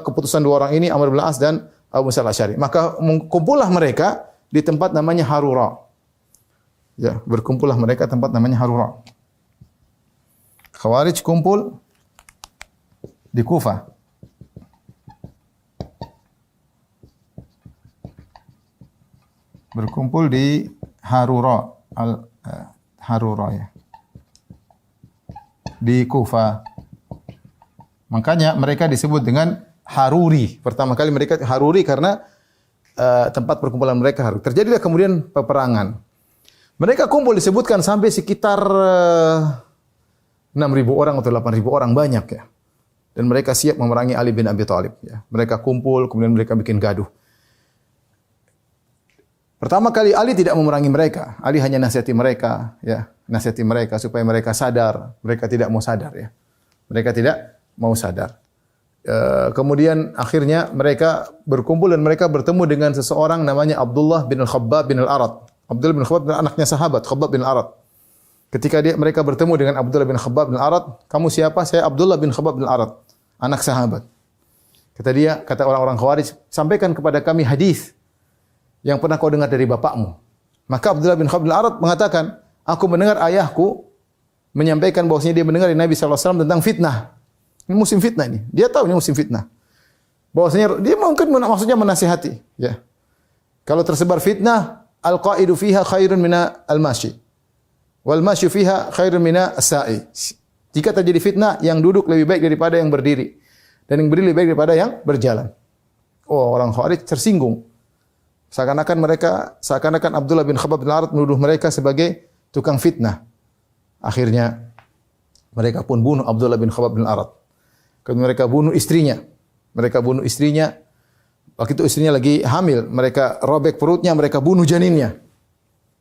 keputusan dua orang ini, Amr bin As dan Abu Musa al-Asy'ari. Maka kumpullah mereka di tempat namanya Harura. Ya, berkumpullah mereka tempat namanya Harura. Khawarij kumpul di Kufah. Berkumpul di Harura, Harura ya. Di Kufah. Makanya mereka disebut dengan Haruri. Pertama kali mereka Haruri karena tempat perkumpulan mereka Haruri. Terjadilah kemudian peperangan. Mereka kumpul disebutkan sampai sekitar 6.000 orang atau 8.000 orang, banyak ya. Dan mereka siap memerangi Ali bin Abi Thalib ya. Mereka kumpul, kemudian mereka bikin gaduh. Pertama kali Ali tidak memerangi mereka. Ali hanya nasihati mereka, ya, nasihati mereka supaya mereka sadar. Mereka tidak mau sadar ya. Mereka tidak mau sadar. Kemudian akhirnya mereka berkumpul dan mereka bertemu dengan seseorang namanya Abdullah bin Al-Khabbab bin Al-Arat. Abdullah bin Al-Khabbab anaknya sahabat Khabbab bin Al-Arat. Ketika mereka bertemu dengan Abdullah bin Khabbab bin Al-Arat, "Kamu siapa?" "Saya Abdullah bin Khabbab bin Al-Arat, anak sahabat." Kata orang-orang Khawarij, "Sampaikan kepada kami hadis yang pernah kau dengar dari bapakmu." Maka Abdullah bin Khabbab bin Al-Arat mengatakan, "Aku mendengar ayahku menyampaikan bahwasanya dia mendengar dari Nabi sallallahu alaihi wasallam tentang fitnah." Ini musim fitnah ini. Dia tahu ini musim fitnah. Bahwasanya dia mungkin maksudnya menasihati, ya. Kalau tersebar fitnah, al-qa'idu fiha khairun mina al-mashi. Wal masyu fiha khairun mina as-sa'i. Jika terjadi fitnah, yang duduk lebih baik daripada yang berdiri, dan yang berdiri lebih baik daripada yang berjalan. Oh, orang Khawarij tersinggung. Seakan-akan Abdullah bin Khabbab bin Al-Arat menuduh mereka sebagai tukang fitnah. Akhirnya mereka pun bunuh Abdullah bin Khabbab bin Al-Arat. Kemudian mereka bunuh istrinya. Waktu itu istrinya lagi hamil, mereka robek perutnya, mereka bunuh janinnya.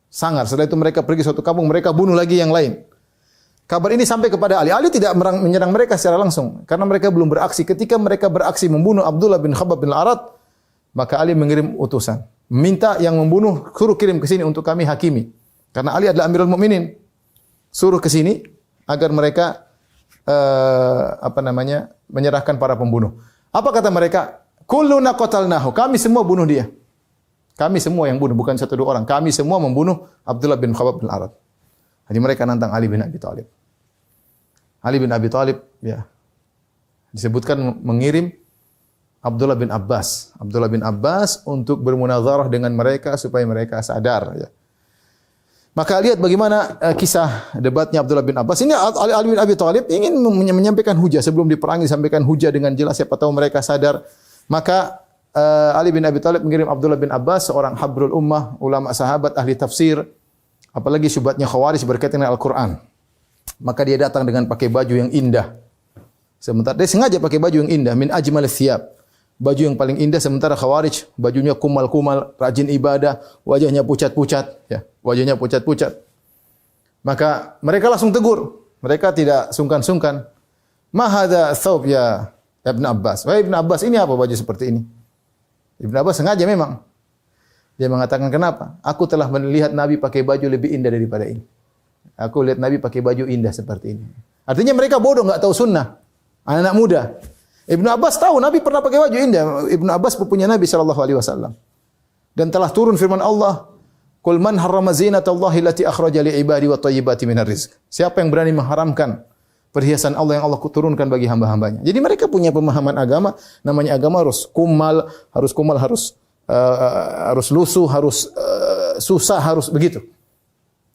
Sangar. Setelah itu mereka pergi suatu kampung, mereka bunuh lagi yang lain. Kabar ini sampai kepada Ali. Ali tidak menyerang mereka secara langsung karena mereka belum beraksi. Ketika mereka beraksi membunuh Abdullah bin Khabbab bin Al-Arat, maka Ali mengirim utusan, minta yang membunuh suruh kirim ke sini untuk kami hakimi. Karena Ali adalah Amirul Mukminin. Suruh ke sini agar mereka menyerahkan para pembunuh. Apa kata mereka? Kulluna qatalnahu. Kami semua bunuh dia. Kami semua yang bunuh, bukan satu dua orang. Kami semua membunuh Abdullah bin Khabbab bin Al-Arat. Jadi mereka nantang Ali bin Abi Thalib. Ali bin Abi Thalib ya disebutkan mengirim Abdullah bin Abbas untuk bermunazarah dengan mereka supaya mereka sadar ya. Maka lihat bagaimana kisah debatnya Abdullah bin Abbas. Ini Ali bin Abi Thalib ingin menyampaikan hujah sebelum diperangi, disampaikan hujah dengan jelas, siapa tahu mereka sadar. Maka Ali bin Abi Thalib mengirim Abdullah bin Abbas, seorang habrul ummah, ulama sahabat, ahli tafsir, apalagi syubhatnya Khawarij berkaitan dengan Al-Qur'an. Maka dia datang dengan pakai baju yang indah. Sementara dia sengaja pakai baju yang indah, min ajmal thiyab. Baju yang paling indah, sementara Khawarij bajunya kumal-kumal, rajin ibadah, wajahnya pucat-pucat, ya, wajahnya pucat-pucat. Maka mereka langsung tegur. Mereka tidak sungkan-sungkan. Ma hadza thawb ya Ibn Abbas. Wahai Ibn Abbas, ini apa baju seperti ini? Ibn Abbas sengaja memang. Dia mengatakan, kenapa? Aku telah melihat Nabi pakai baju lebih indah daripada ini. Aku lihat Nabi pakai baju indah seperti ini. Artinya mereka bodoh, enggak tahu sunnah. Anak-anak muda. Ibnu Abbas tahu Nabi pernah pakai baju indah. Ibnu Abbas pupunya Nabi sallallahu alaihi wasallam. Dan telah turun firman Allah, "Qul man harrama zinatallahi allati akhraja li ibadi wa thayyibati minar rizq." Siapa yang berani mengharamkan perhiasan Allah yang Allah turunkan bagi hamba-hambanya. Jadi mereka punya pemahaman agama, namanya agama harus kumal, harus lusuh, harus susah, harus begitu.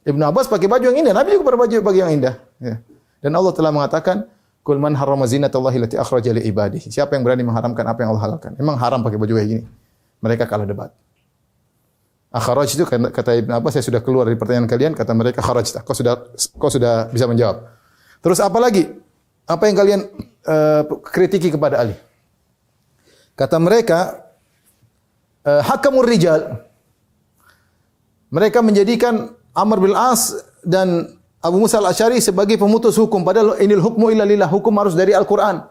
Ibnu Abbas pakai baju yang indah, Nabi juga pakai baju yang indah. Ya. Dan Allah telah mengatakan, "Qul man harrama zinatallahi allati akhraja li ibadihi." Siapa yang berani mengharamkan apa yang Allah halalkan? Memang haram pakai baju kayak gini. Mereka kalah debat. Akhraj itu kata Ibnu Abbas, saya sudah keluar dari pertanyaan kalian, kata mereka kharajta. Kau sudah bisa menjawab. Terus apa lagi? Apa yang kalian kritiki kepada Ali? Kata mereka, hakamur rijal. Mereka menjadikan Amr bin As dan Abu Musa al-Asy'ari sebagai pemutus hukum, padahal inil hukmu illa lillah, hukum harus dari Al-Qur'an.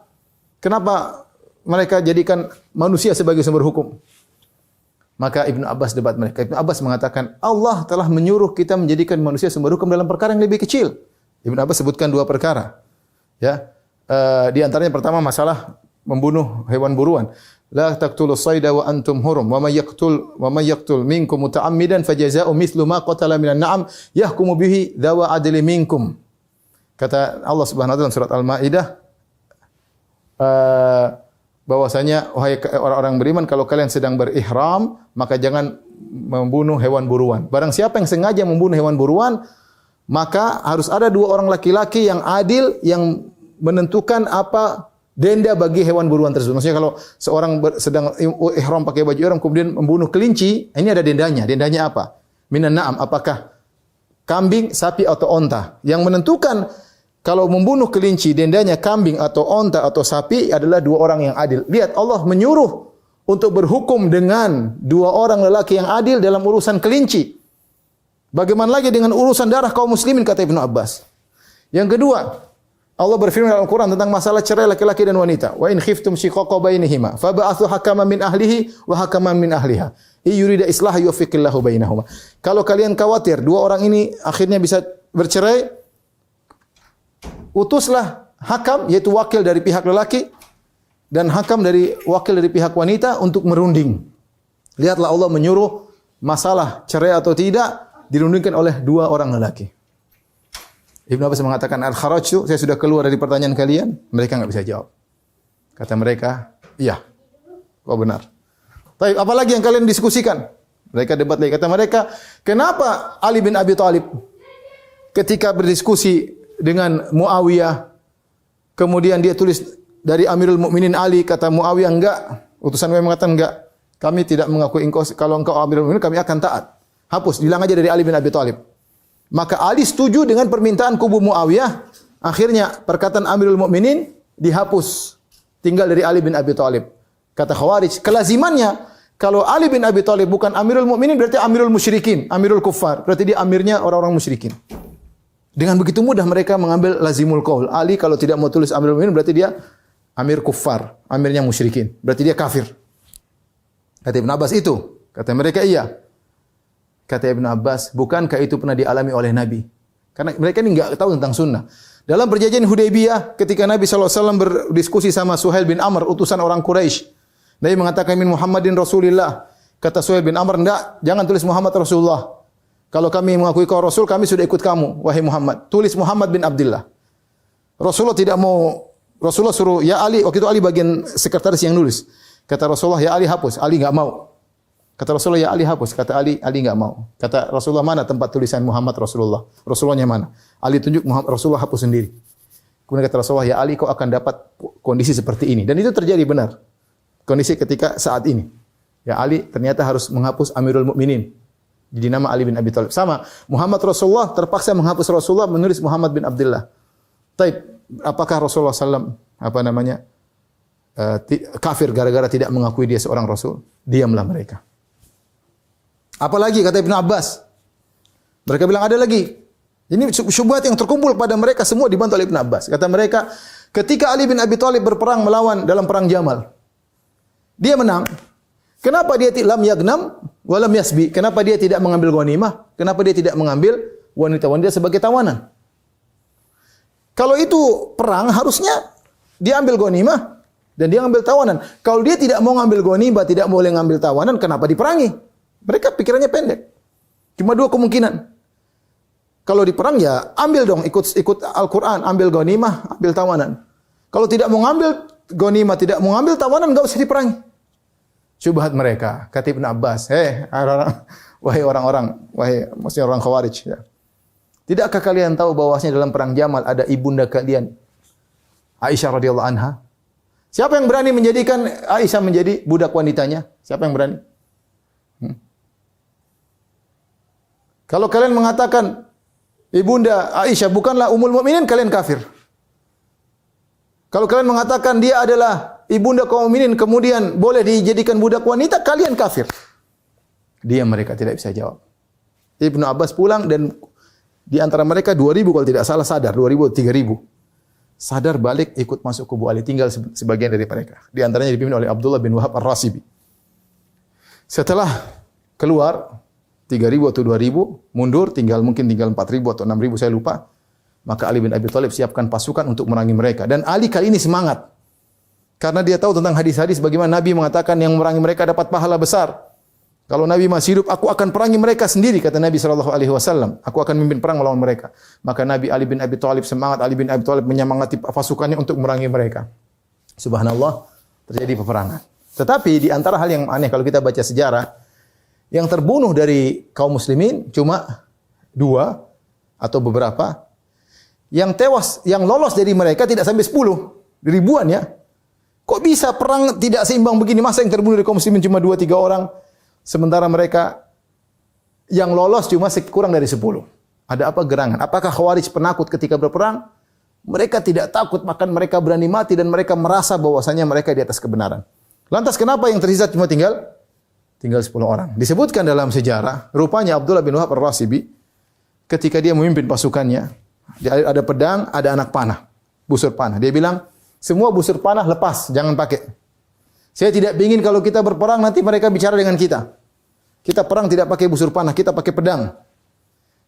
Kenapa mereka jadikan manusia sebagai sumber hukum? Maka Ibnu Abbas debat mereka. Ibnu Abbas mengatakan, Allah telah menyuruh kita menjadikan manusia sumber hukum dalam perkara yang lebih kecil. Ibnu Abbas sebutkan dua perkara. Ya. Di antaranya pertama masalah membunuh hewan buruan. La taqtulus sayda wa antum hurum wa may yaqtul minkum muta'ammidan fajazaa'u mithlu ma qatala minan na'am yahkumu bihi dzawa adli minkum. Kata Allah Subhanahu wa taala dalam surat Al-Maidah, bahwasanya wahai orang-orang beriman, kalau kalian sedang berihram maka jangan membunuh hewan buruan. Barang siapa yang sengaja membunuh hewan buruan, maka harus ada dua orang laki-laki yang adil yang menentukan apa denda bagi hewan buruan tersebut. Maksudnya kalau seorang sedang ihram pakai baju ihram kemudian membunuh kelinci, ini ada dendanya. Dendanya apa? Minan na'am, apakah kambing, sapi atau onta? Yang menentukan kalau membunuh kelinci dendanya kambing atau onta atau sapi adalah dua orang yang adil. Lihat, Allah menyuruh untuk berhukum dengan dua orang lelaki yang adil dalam urusan kelinci. Bagaimana lagi dengan urusan darah kaum muslimin, kata Ibnu Abbas. Yang kedua, Allah berfirman dalam Al-Quran tentang masalah cerai laki-laki dan wanita. Wa in khiftum shiqaqa bainihima fab'athu hakaman min ahlihi wa hakaman min ahliha. Yurida islaha yuwaffiqillahu bainahuma. Kalau kalian khawatir dua orang ini akhirnya bisa bercerai, utuslah hakam, yaitu wakil dari pihak lelaki dan hakam dari wakil dari pihak wanita untuk merunding. Lihatlah, Allah menyuruh masalah cerai atau tidak dirundingkan oleh dua orang lelaki. Ibnu Abbas mengatakan, al-kharajtu, saya sudah keluar dari pertanyaan kalian. Mereka enggak bisa jawab. Kata mereka, iya, kau benar. Tapi apalagi yang kalian diskusikan? Mereka debat lagi. Kata mereka, kenapa Ali bin Abi Thalib ketika berdiskusi dengan Muawiyah, kemudian dia tulis dari Amirul Mukminin Ali, kata Muawiyah enggak, utusan Muawiyah mengatakan enggak, kami tidak mengakui engkau, kalau engkau Amirul Mukminin kami akan taat. Hapus, bilang aja dari Ali bin Abi Thalib. Maka Ali setuju dengan permintaan kubu Muawiyah. Akhirnya perkataan Amirul Mukminin dihapus, tinggal dari Ali bin Abi Thalib. Kata Khawarij, kelazimannya kalau Ali bin Abi Thalib bukan Amirul Mukminin berarti Amirul Musyrikin, Amirul Kuffar. Berarti dia amirnya orang-orang musyrikin. Dengan begitu mudah mereka mengambil lazimul qaul. Ali kalau tidak mau tulis Amirul Mukminin berarti dia Amir Kuffar, amirnya musyrikin. Berarti dia kafir. Kata Ibn Abbas itu. Kata mereka iya. Kata Ibn Abbas, bukankah itu pernah dialami oleh Nabi? Karena mereka ini enggak tahu tentang sunnah. Dalam perjanjian Hudaybiyah, ketika Nabi SAW berdiskusi sama Suhail bin Amr, utusan orang Quraisy, Nabi mengatakan, min Muhammadin Rasulillah. Kata Suhail bin Amr, enggak, jangan tulis Muhammad Rasulullah. Kalau kami mengakui kau Rasul, kami sudah ikut kamu, wahai Muhammad. Tulis Muhammad bin Abdullah. Rasulullah tidak mau, Rasulullah suruh, ya Ali, waktu itu Ali bagian sekretaris yang nulis. Kata Rasulullah, ya Ali hapus. Ali enggak mau. Kata Rasulullah, ya Ali hapus. Kata Ali enggak mau. Kata Rasulullah, mana tempat tulisan Muhammad Rasulullah? Rasulullahnya mana? Ali tunjuk, Rasulullah hapus sendiri. Kemudian kata Rasulullah, ya Ali kau akan dapat kondisi seperti ini. Dan itu terjadi benar. Kondisi ketika saat ini. Ya Ali ternyata harus menghapus Amirul Mukminin. Jadi nama Ali bin Abi Thalib. Sama, Muhammad Rasulullah terpaksa menghapus Rasulullah, menulis Muhammad bin Abdullah. Taib, apakah Rasulullah SAW kafir gara-gara tidak mengakui dia seorang Rasul? Diamlah mereka. Apalagi kata Ibnu Abbas. Mereka bilang ada lagi. Ini syubhat yang terkumpul pada mereka semua dibantu oleh Ibnu Abbas. Kata mereka, ketika Ali bin Abi Thalib berperang melawan dalam perang Jamal, dia menang. Kenapa dia lam yagnam wa lam yasbi? Kenapa dia tidak mengambil ghanimah? Kenapa dia tidak mengambil wanita-wanita sebagai tawanan? Kalau itu perang harusnya dia ambil ghanimah dan dia ambil tawanan. Kalau dia tidak mau ngambil ghanimah, tidak boleh ngambil tawanan, kenapa diperangi? Mereka pikirannya pendek. Cuma dua kemungkinan. Kalau di perang ya ambil dong, ikut Al-Quran, ambil ghanimah, ambil tawanan. Kalau tidak mau ngambil ghanimah, tidak mau ngambil tawanan, enggak usah diperangi. Syubhat mereka, kata Ibnu Abbas, wahai maksudnya orang Khawarij. Ya. Tidakkah kalian tahu bahwasanya dalam perang Jamal ada ibunda kalian, Aisyah radhiyallahu anha? Siapa yang berani menjadikan Aisyah menjadi budak wanitanya? Siapa yang berani? Kalau kalian mengatakan ibunda Aisyah bukanlah Ummul Mukminin, kalian kafir. Kalau kalian mengatakan dia adalah ibunda kaum mukminin kemudian boleh dijadikan budak wanita, kalian kafir. Dia mereka tidak bisa jawab. Ibnu Abbas pulang dan di antara mereka 2000 kalau tidak salah sadar, 2000 3000. Sadar balik ikut masuk kubu Ali, tinggal sebagian dari mereka. Di antaranya dipimpin oleh Abdullah bin Wahab Ar-Rasibi. Setelah keluar 3.000 atau 2.000, mundur mungkin tinggal 4.000 atau 6.000 saya lupa. Maka Ali bin Abi Thalib siapkan pasukan untuk memerangi mereka. Dan Ali kali ini semangat. Karena dia tahu tentang hadis-hadis bagaimana Nabi mengatakan yang memerangi mereka dapat pahala besar. Kalau Nabi masih hidup, aku akan perangi mereka sendiri, kata Nabi SAW. Aku akan memimpin perang melawan mereka. Maka Nabi Ali bin Abi Thalib semangat, Ali bin Abi Thalib menyemangati pasukannya untuk memerangi mereka. Subhanallah, terjadi peperangan. Tetapi di antara hal yang aneh kalau kita baca sejarah, yang terbunuh dari kaum muslimin cuma 2 atau beberapa. Yang tewas, yang lolos dari mereka tidak sampai 10. Ribuan ya. Kok bisa perang tidak seimbang begini? Masa yang terbunuh dari kaum muslimin cuma 2-3 orang? Sementara mereka yang lolos cuma kurang dari 10. Ada apa gerangan? Apakah Khawarij penakut ketika berperang? Mereka tidak takut, bahkan mereka berani mati dan mereka merasa bahwasanya mereka di atas kebenaran. Lantas kenapa yang tersisa cuma tinggal 10 orang. Disebutkan dalam sejarah, rupanya Abdullah bin Wahab Ar-Rasibi ketika dia memimpin pasukannya, ada pedang, ada anak panah, busur panah. Dia bilang, semua busur panah lepas, jangan pakai. Saya tidak ingin kalau kita berperang nanti mereka bicara dengan kita. Kita perang tidak pakai busur panah, kita pakai pedang.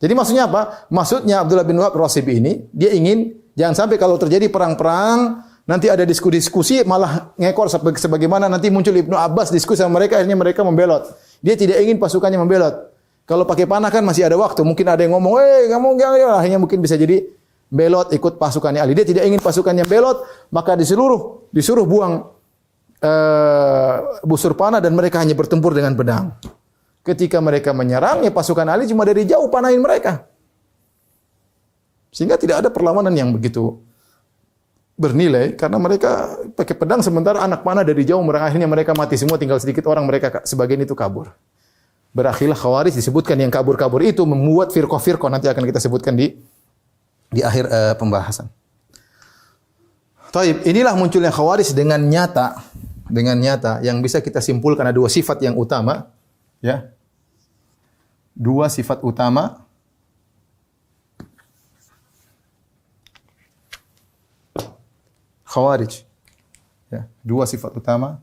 Jadi maksudnya apa? Maksudnya Abdullah bin Wahab Ar-Rasibi ini, dia ingin jangan sampai kalau terjadi perang-perang nanti ada diskusi malah ngekor sebagaimana nanti muncul Ibnu Abbas diskusi sama mereka, akhirnya mereka membelot. Dia tidak ingin pasukannya membelot. Kalau pakai panah kan masih ada waktu, mungkin ada yang ngomong, kamu jangan, akhirnya mungkin bisa jadi belot ikut pasukannya Ali. Dia tidak ingin pasukannya belot, maka disuruh buang busur panah dan mereka hanya bertempur dengan pedang. Ketika mereka menyerang, ya pasukan Ali cuma dari jauh panahin mereka. Sehingga tidak ada perlawanan yang begitu bernilai karena mereka pakai pedang sementara anak panah dari jauh akhirnya mereka mati semua, tinggal sedikit orang, mereka sebagian itu kabur. Berakhirlah Khawarij. Disebutkan yang kabur-kabur itu membuat firqah-firqah, nanti akan kita sebutkan di akhir pembahasan. Taib, inilah munculnya Khawarij dengan nyata yang bisa kita simpulkan ada 2 sifat yang utama, ya. 2 sifat utama Khawarij. Ya, 2 sifat utama.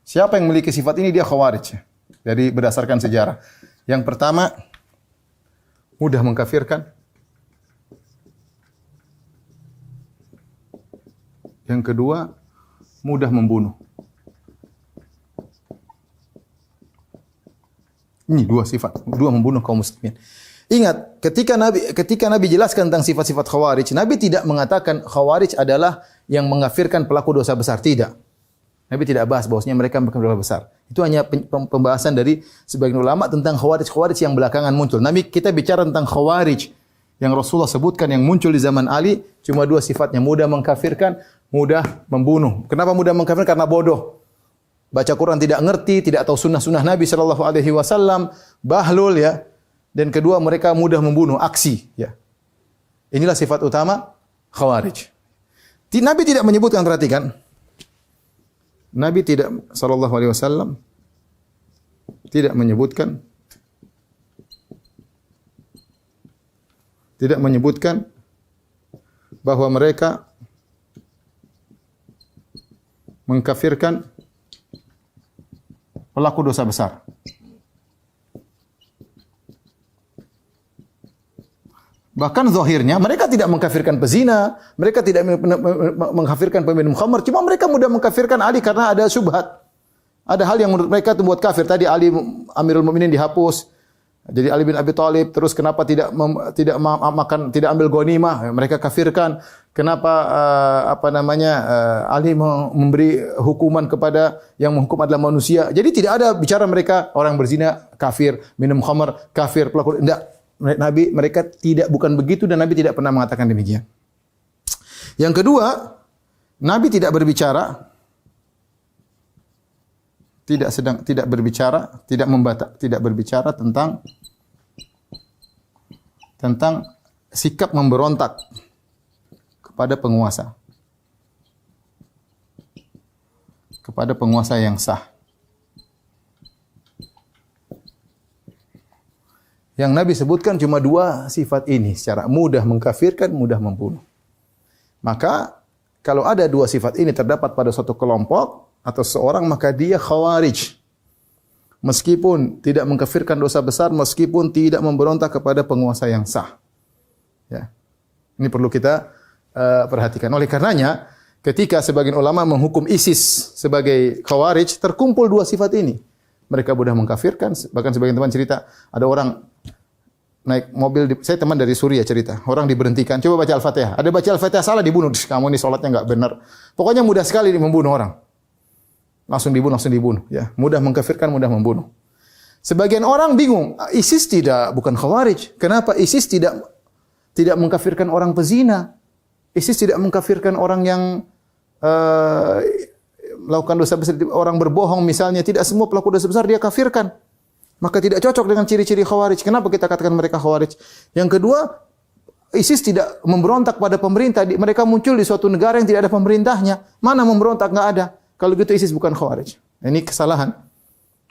Siapa yang memiliki sifat ini dia Khawarij. Dari berdasarkan sejarah. Yang pertama, mudah mengkafirkan. Yang kedua, mudah membunuh. Ini 2 sifat, 2 membunuh kaum muslimin. Ingat, ketika Nabi jelaskan tentang sifat-sifat Khawarij, Nabi tidak mengatakan Khawarij adalah yang mengkafirkan pelaku dosa besar, tidak. Nabi tidak bahas bahwasanya mereka dosa besar. Itu hanya pembahasan dari sebagian ulama tentang khawarij yang belakangan muncul. Nabi kita bicara tentang khawarij yang Rasulullah sebutkan yang muncul di zaman Ali cuma 2 sifatnya, mudah mengkafirkan, mudah membunuh. Kenapa mudah mengkafirkan? Karena bodoh. Baca Quran tidak ngerti, tidak tahu sunnah-sunnah Nabi sallallahu alaihi wasallam, bahlul ya. Dan kedua mereka mudah membunuh, aksi ya. Inilah sifat utama khawarij. Nabi tidak menyebutkan, perhatikan. Nabi tidak sallallahu alaihi wasallam tidak menyebutkan bahwa mereka mengkafirkan pelaku dosa besar. Bahkan zahirnya mereka tidak mengkafirkan pezina, mereka tidak mengkafirkan peminum khamar, cuma mereka mudah mengkafirkan Ali karena ada syubhat. Ada hal yang menurut mereka itu buat kafir. Tadi Ali Amirul Mukminin dihapus. Jadi Ali bin Abi Thalib, terus kenapa tidak ambil ghanimah? Mereka kafirkan. Kenapa Ali memberi hukuman kepada yang menghukum adalah manusia? Jadi tidak ada bicara mereka orang berzina kafir, minum khamar kafir, pelaku tidak. Nabi mereka bukan begitu dan Nabi tidak pernah mengatakan demikian. Yang kedua, Nabi tidak berbicara tentang sikap memberontak kepada penguasa yang sah. Yang Nabi sebutkan cuma 2 sifat ini secara mudah mengkafirkan, mudah membunuh. Maka kalau ada 2 sifat ini terdapat pada suatu kelompok atau seorang, maka dia khawarij. Meskipun tidak mengkafirkan dosa besar, meskipun tidak memberontak kepada penguasa yang sah. Ya. Ini perlu kita perhatikan. Oleh karenanya, ketika sebagian ulama menghukum ISIS sebagai khawarij, terkumpul 2 sifat ini. Mereka mudah mengkafirkan, bahkan sebagian teman cerita, ada orang naik mobil, saya teman dari Suriah cerita, orang diberhentikan, coba baca Al-Fatihah. Ada baca Al-Fatihah salah dibunuh, kamu ini sholatnya enggak benar. Pokoknya mudah sekali membunuh orang. Langsung dibunuh, ya. Mudah mengkafirkan, mudah membunuh. Sebagian orang bingung, ISIS bukan khawarij. Kenapa ISIS tidak mengkafirkan orang pezina? ISIS tidak mengkafirkan orang yang melakukan dosa besar, orang berbohong misalnya, tidak semua pelaku dosa besar dia kafirkan. Maka tidak cocok dengan ciri-ciri khawarij. Kenapa kita katakan mereka khawarij? Yang kedua, ISIS tidak memberontak pada pemerintah. Mereka muncul di suatu negara yang tidak ada pemerintahnya. Mana memberontak? Enggak ada. Kalau gitu ISIS bukan khawarij. Ini kesalahan.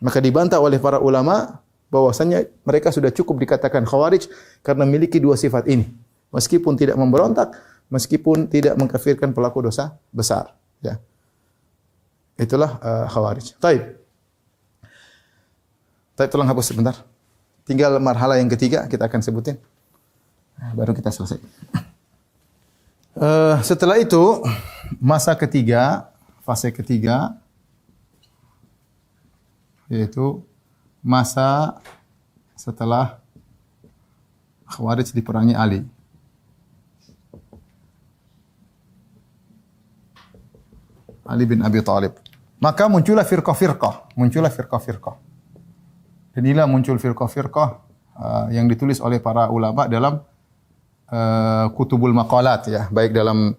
Maka dibantah oleh para ulama bahwasanya mereka sudah cukup dikatakan khawarij karena memiliki 2 sifat ini. Meskipun tidak memberontak, meskipun tidak mengkafirkan pelaku dosa besar. Ya. Itulah khawarij. Taib, tolong hapus sebentar. Tinggal marhalah yang ketiga kita akan sebutin. Baru kita selesai. Setelah itu fase ketiga yaitu masa setelah khawarij diperangi Ali. Ali bin Abi Thalib. Maka muncullah firqah-firqah. Dan inilah muncul firqah-firqah yang ditulis oleh para ulama dalam kutubul maqalat, ya, baik dalam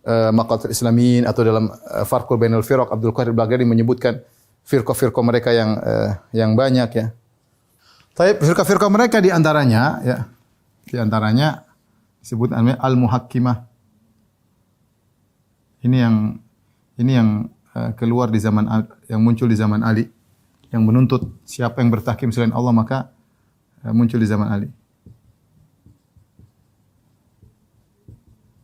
Maqalatul Islamin atau dalam Farqul Bainal Firaq. Abdul Qadir Baghdadi menyebutkan firqah-firqah mereka yang banyak, ya. Tapi firqah-firqah mereka di antaranya disebut namanya al-muhakkimah. Ini yang keluar di zaman yang muncul di zaman Ali, yang menuntut siapa yang bertahkim selain Allah maka muncul di zaman Ali.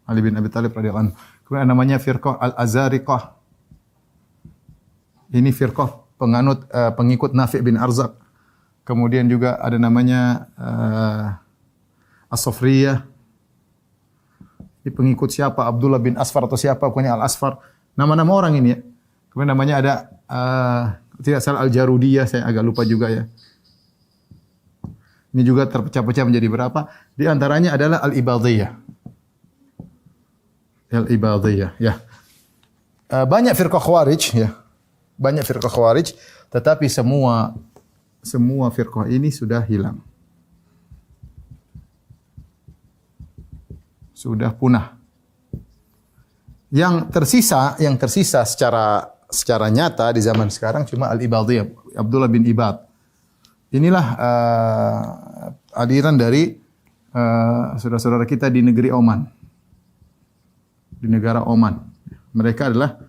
Ali bin Abi Thalib radhiyallahu anhu. Kemudian namanya firqah al-Azariqah. Ini firqah pengikut Nafi' bin Arzaq. Kemudian juga ada namanya As-Safriyah. Ini pengikut siapa? Abdullah bin Asfar atau siapa? Pokoknya Al-Asfar. Nama-nama orang ini, ya. Kemudian namanya ada tidak salah Al-Jarudiyah, saya agak lupa juga, ya. Ini juga terpecah-pecah menjadi berapa? Di antaranya adalah Al-Ibadiyah. Al-Ibadiyah, ya. Banyak firqah Khawarij, ya. banyak firqah Khawarij, tetapi semua firqah ini sudah hilang. Sudah punah. Yang tersisa secara nyata di zaman sekarang cuma Al-Ibadiyah, Abdullah bin Ibad. Inilah aliran dari saudara-saudara kita di negeri Oman. Di negara Oman. Mereka adalah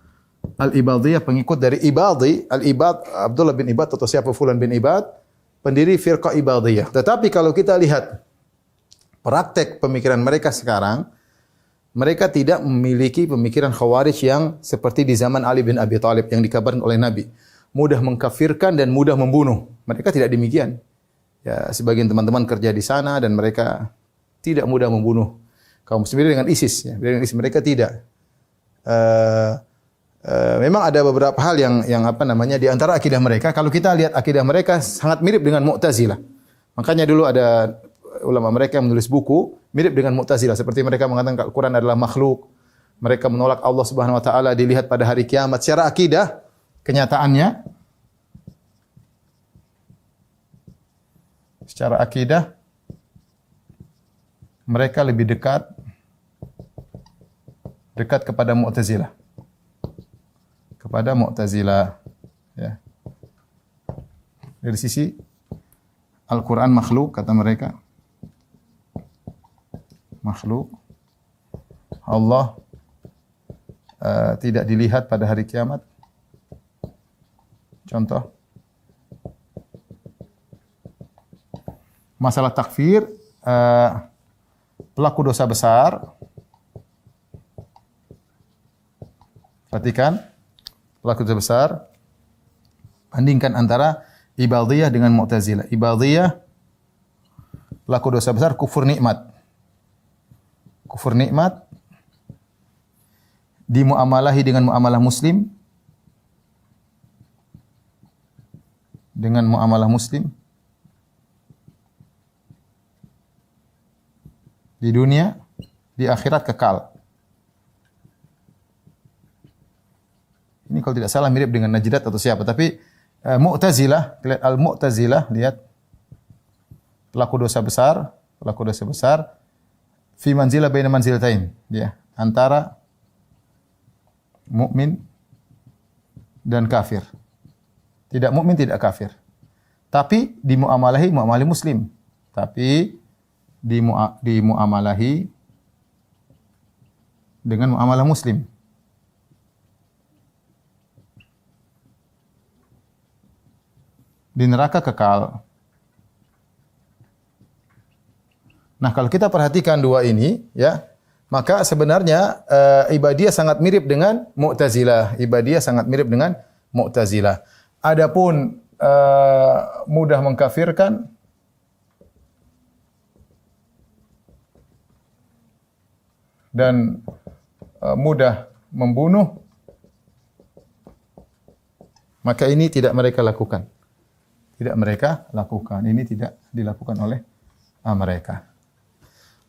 Al-Ibadiyah, pengikut dari Ibadi, Al-Ibad, Abdullah bin Ibad atau siapa Fulan bin Ibad, pendiri firqah Ibadiyah. Tetapi kalau kita lihat praktek pemikiran mereka sekarang, mereka tidak memiliki pemikiran Khawarij yang seperti di zaman Ali bin Abi Thalib yang dikabarkan oleh Nabi. Mudah mengkafirkan dan mudah membunuh. Mereka tidak demikian. Ya, sebagian teman-teman kerja di sana dan mereka tidak mudah membunuh kaum muslimin dengan ISIS. Ya. Dengan ISIS mereka tidak. Memang ada beberapa hal yang apa namanya di antara akidah mereka. Kalau kita lihat akidah mereka sangat mirip dengan Mu'tazilah. Makanya dulu ada ulama mereka yang menulis buku mirip dengan Mu'tazilah, seperti mereka mengatakan Al-Qur'an adalah makhluk. Mereka menolak Allah Subhanahu wa taala dilihat pada hari kiamat. Secara akidah, kenyataannya secara akidah mereka lebih dekat kepada Mu'tazilah. Kepada Mu'tazilah, ya. Dari sisi Al-Qur'an makhluk kata mereka. Makhluk. Allah tidak dilihat pada hari kiamat. Contoh. Masalah takfir, pelaku dosa besar. Perhatikan, pelaku dosa besar. Bandingkan antara Ibadiyah dengan Mu'tazilah. Ibadiyah, pelaku dosa besar, kufur nikmat. Kufur nikmat dimuamalahi dengan muamalah muslim, dengan muamalah muslim di dunia, di akhirat kekal. Ini kalau tidak salah mirip dengan Najdat atau siapa, tapi Mu'tazilah, lihat Al-Mu'tazilah, lihat pelaku dosa besar fi manzilah baina manzilatain, ya, antara mukmin dan kafir. Tidak mukmin, tidak kafir. Tapi dimuamalahi muslim. Tapi dimuamalahi dengan muamalah muslim. Di neraka kekal. Nah, kalau kita perhatikan dua ini, ya, maka sebenarnya Ibadiyah sangat mirip dengan Mu'tazilah. Ibadiyah sangat mirip dengan Mu'tazilah. Adapun mudah mengkafirkan, dan mudah membunuh, maka ini tidak mereka lakukan. Tidak mereka lakukan. Ini tidak dilakukan oleh mereka.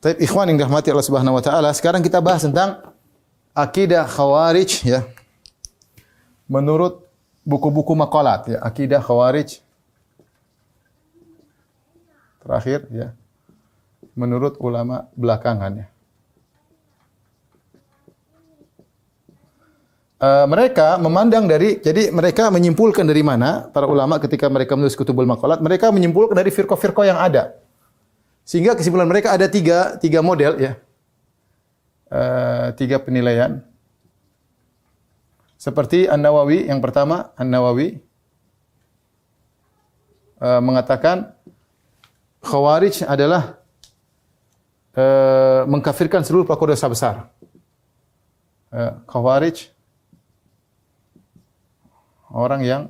Baik, ikhwan yang dirahmati Allah Subhanahu wa taala, sekarang kita bahas tentang akidah Khawarij, ya. Menurut buku-buku maqalat, ya, akidah Khawarij terakhir, ya. Menurut ulama belakangan, ya. Mereka memandang jadi mereka menyimpulkan dari mana para ulama ketika mereka menulis kutubul maqalat, mereka menyimpulkan dari firqah-firqah yang ada. Sehingga kesimpulan mereka ada tiga model, ya, tiga penilaian. Seperti An-Nawawi, yang pertama An-Nawawi mengatakan Khawarij adalah mengkafirkan seluruh pelaku dosa besar. Khawarij orang yang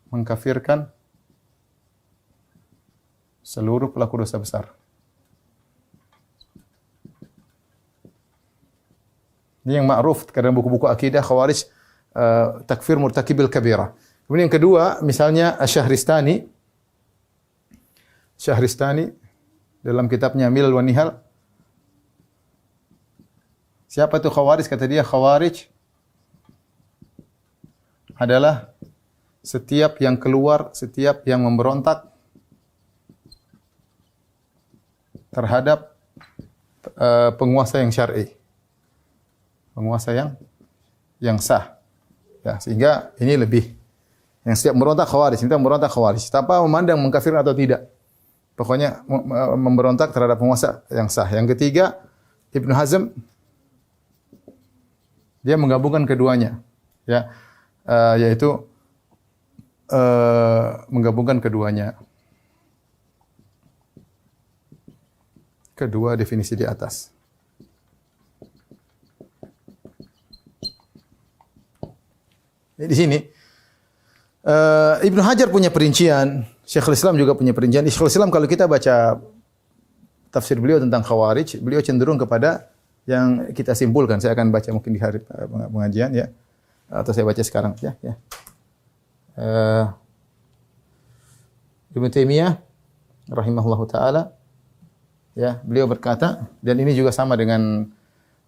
mengkafirkan seluruh pelaku dosa besar. Ini yang ma'ruf dalam buku-buku akidah Khawarij, takfir murtakibil kabirah. Kemudian yang kedua, misalnya Syahristani dalam kitabnya Milal wa Nihal. Siapa itu Khawarij? Kata dia, Khawarij adalah setiap yang keluar, setiap yang memberontak terhadap penguasa yang syar'i. Penguasa yang sah. Ya, sehingga ini lebih yang setiap memberontak khawarij, ini memberontak khawarij tanpa memandang mengkafirkan atau tidak. Pokoknya memberontak terhadap penguasa yang sah. Yang ketiga, Ibnu Hazm dia menggabungkan keduanya, ya, yaitu menggabungkan keduanya. Kedua definisi di atas. Di sini Ibnu Hajar punya perincian, Syekhul Islam juga punya perincian. Syekhul Islam kalau kita baca tafsir beliau tentang Khawarij, beliau cenderung kepada yang kita simpulkan. Saya akan baca mungkin di hari pengajian ya, atau saya baca sekarang ya. Ibnu Taimiyah rahimahullahu taala, ya, beliau berkata, dan ini juga sama dengan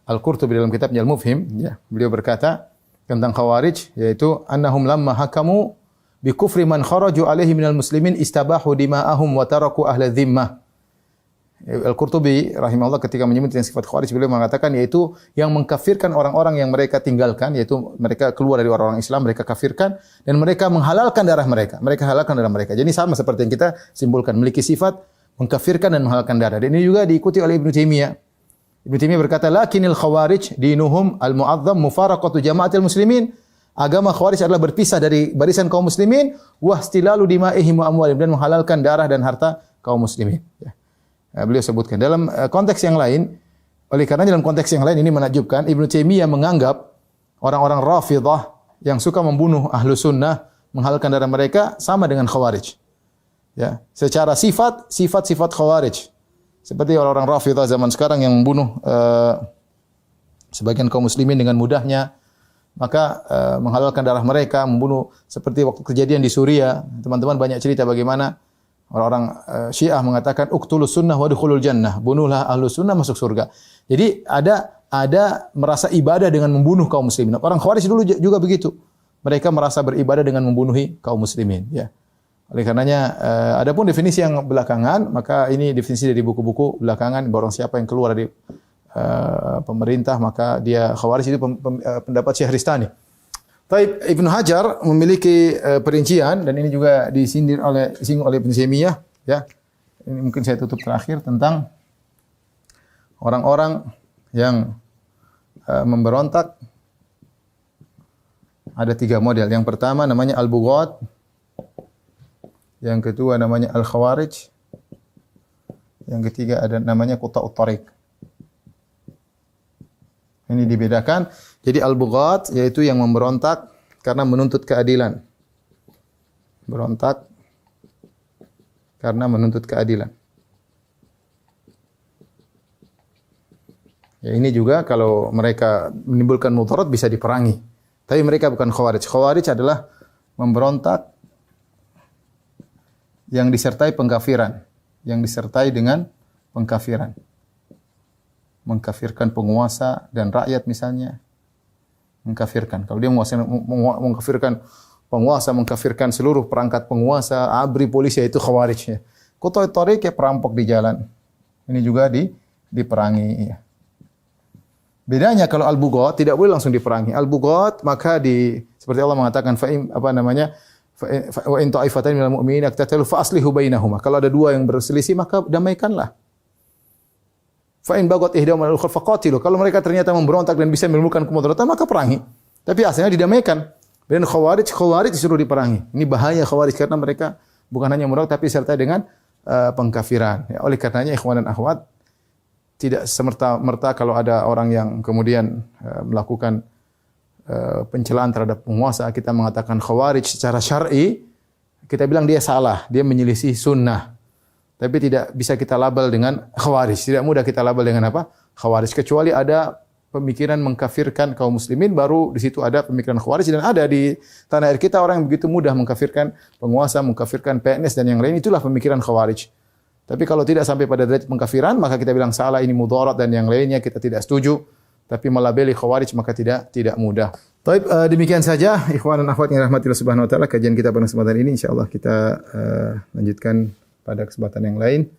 Al-Qurtubi dalam kitabnya Al-Mufhim, ya, beliau berkata tentang Khawarij, yaitu annahum lamma hakamu bi kufri man kharaju alaihi minal muslimin istabahu dima'ahum wa taraku ahla dhimmah. Al-Qurtubi rahimahullah ketika menyebut tentang sifat Khawarij, beliau mengatakan yaitu yang mengkafirkan orang-orang yang mereka tinggalkan, yaitu mereka keluar dari orang-orang Islam, mereka kafirkan dan mereka menghalalkan darah mereka. Mereka halalkan darah mereka. Jadi sama seperti yang kita simpulkan, memiliki sifat mengkafirkan dan menghalalkan darah. Dan ini juga diikuti oleh Ibnu Taimiyah. Ibnu Taimiyah berkata, "Lakinil khawarij dinuhum al-mu'azzam mufaraqatu jama'atil muslimin." Agama Khawarij adalah berpisah dari barisan kaum muslimin, wa istilalu dima'ihim wa amwalihim, dan menghalalkan darah dan harta kaum muslimin. Ya. Beliau sebutkan dalam konteks yang lain, oleh karena dalam konteks yang lain ini menakjubkan, Ibnu Taimiyah menganggap orang-orang Rafidhah yang suka membunuh ahlu sunnah, menghalalkan darah mereka sama dengan Khawarij. Ya, secara sifat Khawarij. Seperti orang-orang Rafidhah zaman sekarang yang membunuh sebagian kaum muslimin dengan mudahnya, maka menghalalkan darah mereka, membunuh seperti waktu kejadian di Suriah. Teman-teman banyak cerita bagaimana orang-orang Syiah mengatakan uqtulus sunnah wa dukhulul jannah, bunuhlah ahlu sunnah masuk surga. Jadi ada merasa ibadah dengan membunuh kaum muslimin. Orang Khawarij dulu juga begitu. Mereka merasa beribadah dengan membunuhi kaum muslimin, ya. Oleh karenanya, adapun definisi yang belakangan, maka ini definisi dari buku-buku belakangan. Barang siapa yang keluar dari pemerintah, maka dia Khawarij. Itu pendapat Syehristani. Taib, Ibnu Hajar memiliki perincian, dan ini juga disinggung oleh Ibnu Taimiyah. Ya, ini mungkin saya tutup terakhir tentang orang-orang yang memberontak. Ada 3 model. Yang pertama namanya al-bughat. Yang kedua namanya al-khawarij. Yang ketiga ada namanya quta'ut thariq. Ini dibedakan. Jadi al-bughat yaitu yang memberontak karena menuntut keadilan. Berontak karena menuntut keadilan. Ya, ini juga kalau mereka menimbulkan mudarat bisa diperangi. Tapi mereka bukan khawarij. Khawarij adalah memberontak yang disertai pengkafiran, yang disertai dengan pengkafiran. Mengkafirkan penguasa dan rakyat misalnya. Mengkafirkan. Kalau dia mengkafirkan penguasa, mengkafirkan seluruh perangkat penguasa, ABRI, polisi, itu khawarij. Ya. Quta'ut thariq ya perampok di jalan. Ini juga diperangi. Ya. Bedanya kalau al-bughat tidak boleh langsung diperangi. Al-bughat maka seperti Allah mengatakan wa in ta'ifatan minal mu'minin iqtatalu fa aslihu bainahuma. Kalau ada 2 yang berselisih maka damaikanlah. Fa in bagat ihdahuma al-ukhra faqatilu. Kalau mereka ternyata memberontak dan bisa menimbulkan kemudaratan maka perangi. Tapi asalnya didamaikan. Dan khawarij disuruh diperangi. Ini bahaya Khawarij karena mereka bukan hanya memberontak tapi serta dengan pengkafiran. Ya, oleh karenanya ikhwan dan akhwat, tidak semerta-merta kalau ada orang yang kemudian melakukan pencelaan terhadap penguasa, kita mengatakan Khawarij secara syar'i, kita bilang dia salah, dia menyelisih sunnah. Tapi tidak bisa kita label dengan Khawarij. Tidak mudah kita label dengan apa? Khawarij. Kecuali ada pemikiran mengkafirkan kaum muslimin, baru di situ ada pemikiran Khawarij. Dan ada di tanah air kita orang yang begitu mudah mengkafirkan penguasa, mengkafirkan PNS dan yang lain. Itulah pemikiran Khawarij. Tapi kalau tidak sampai pada derajat pengkafiran, maka kita bilang salah, ini mudarat dan yang lainnya kita tidak setuju. tapi melabeli khawarij maka tidak mudah. Baik, demikian saja ikhwan dan akhwat yang dirahmati Allah Subhanahu wa taala kajian kita pada kesempatan ini. Insyaallah kita lanjutkan pada kesempatan yang lain.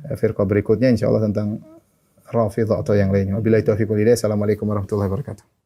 Firqah berikutnya insyaallah tentang Rafidhah atau yang lainnya. Wabillahi taufiq wal hidayah. Assalamualaikum warahmatullahi wabarakatuh.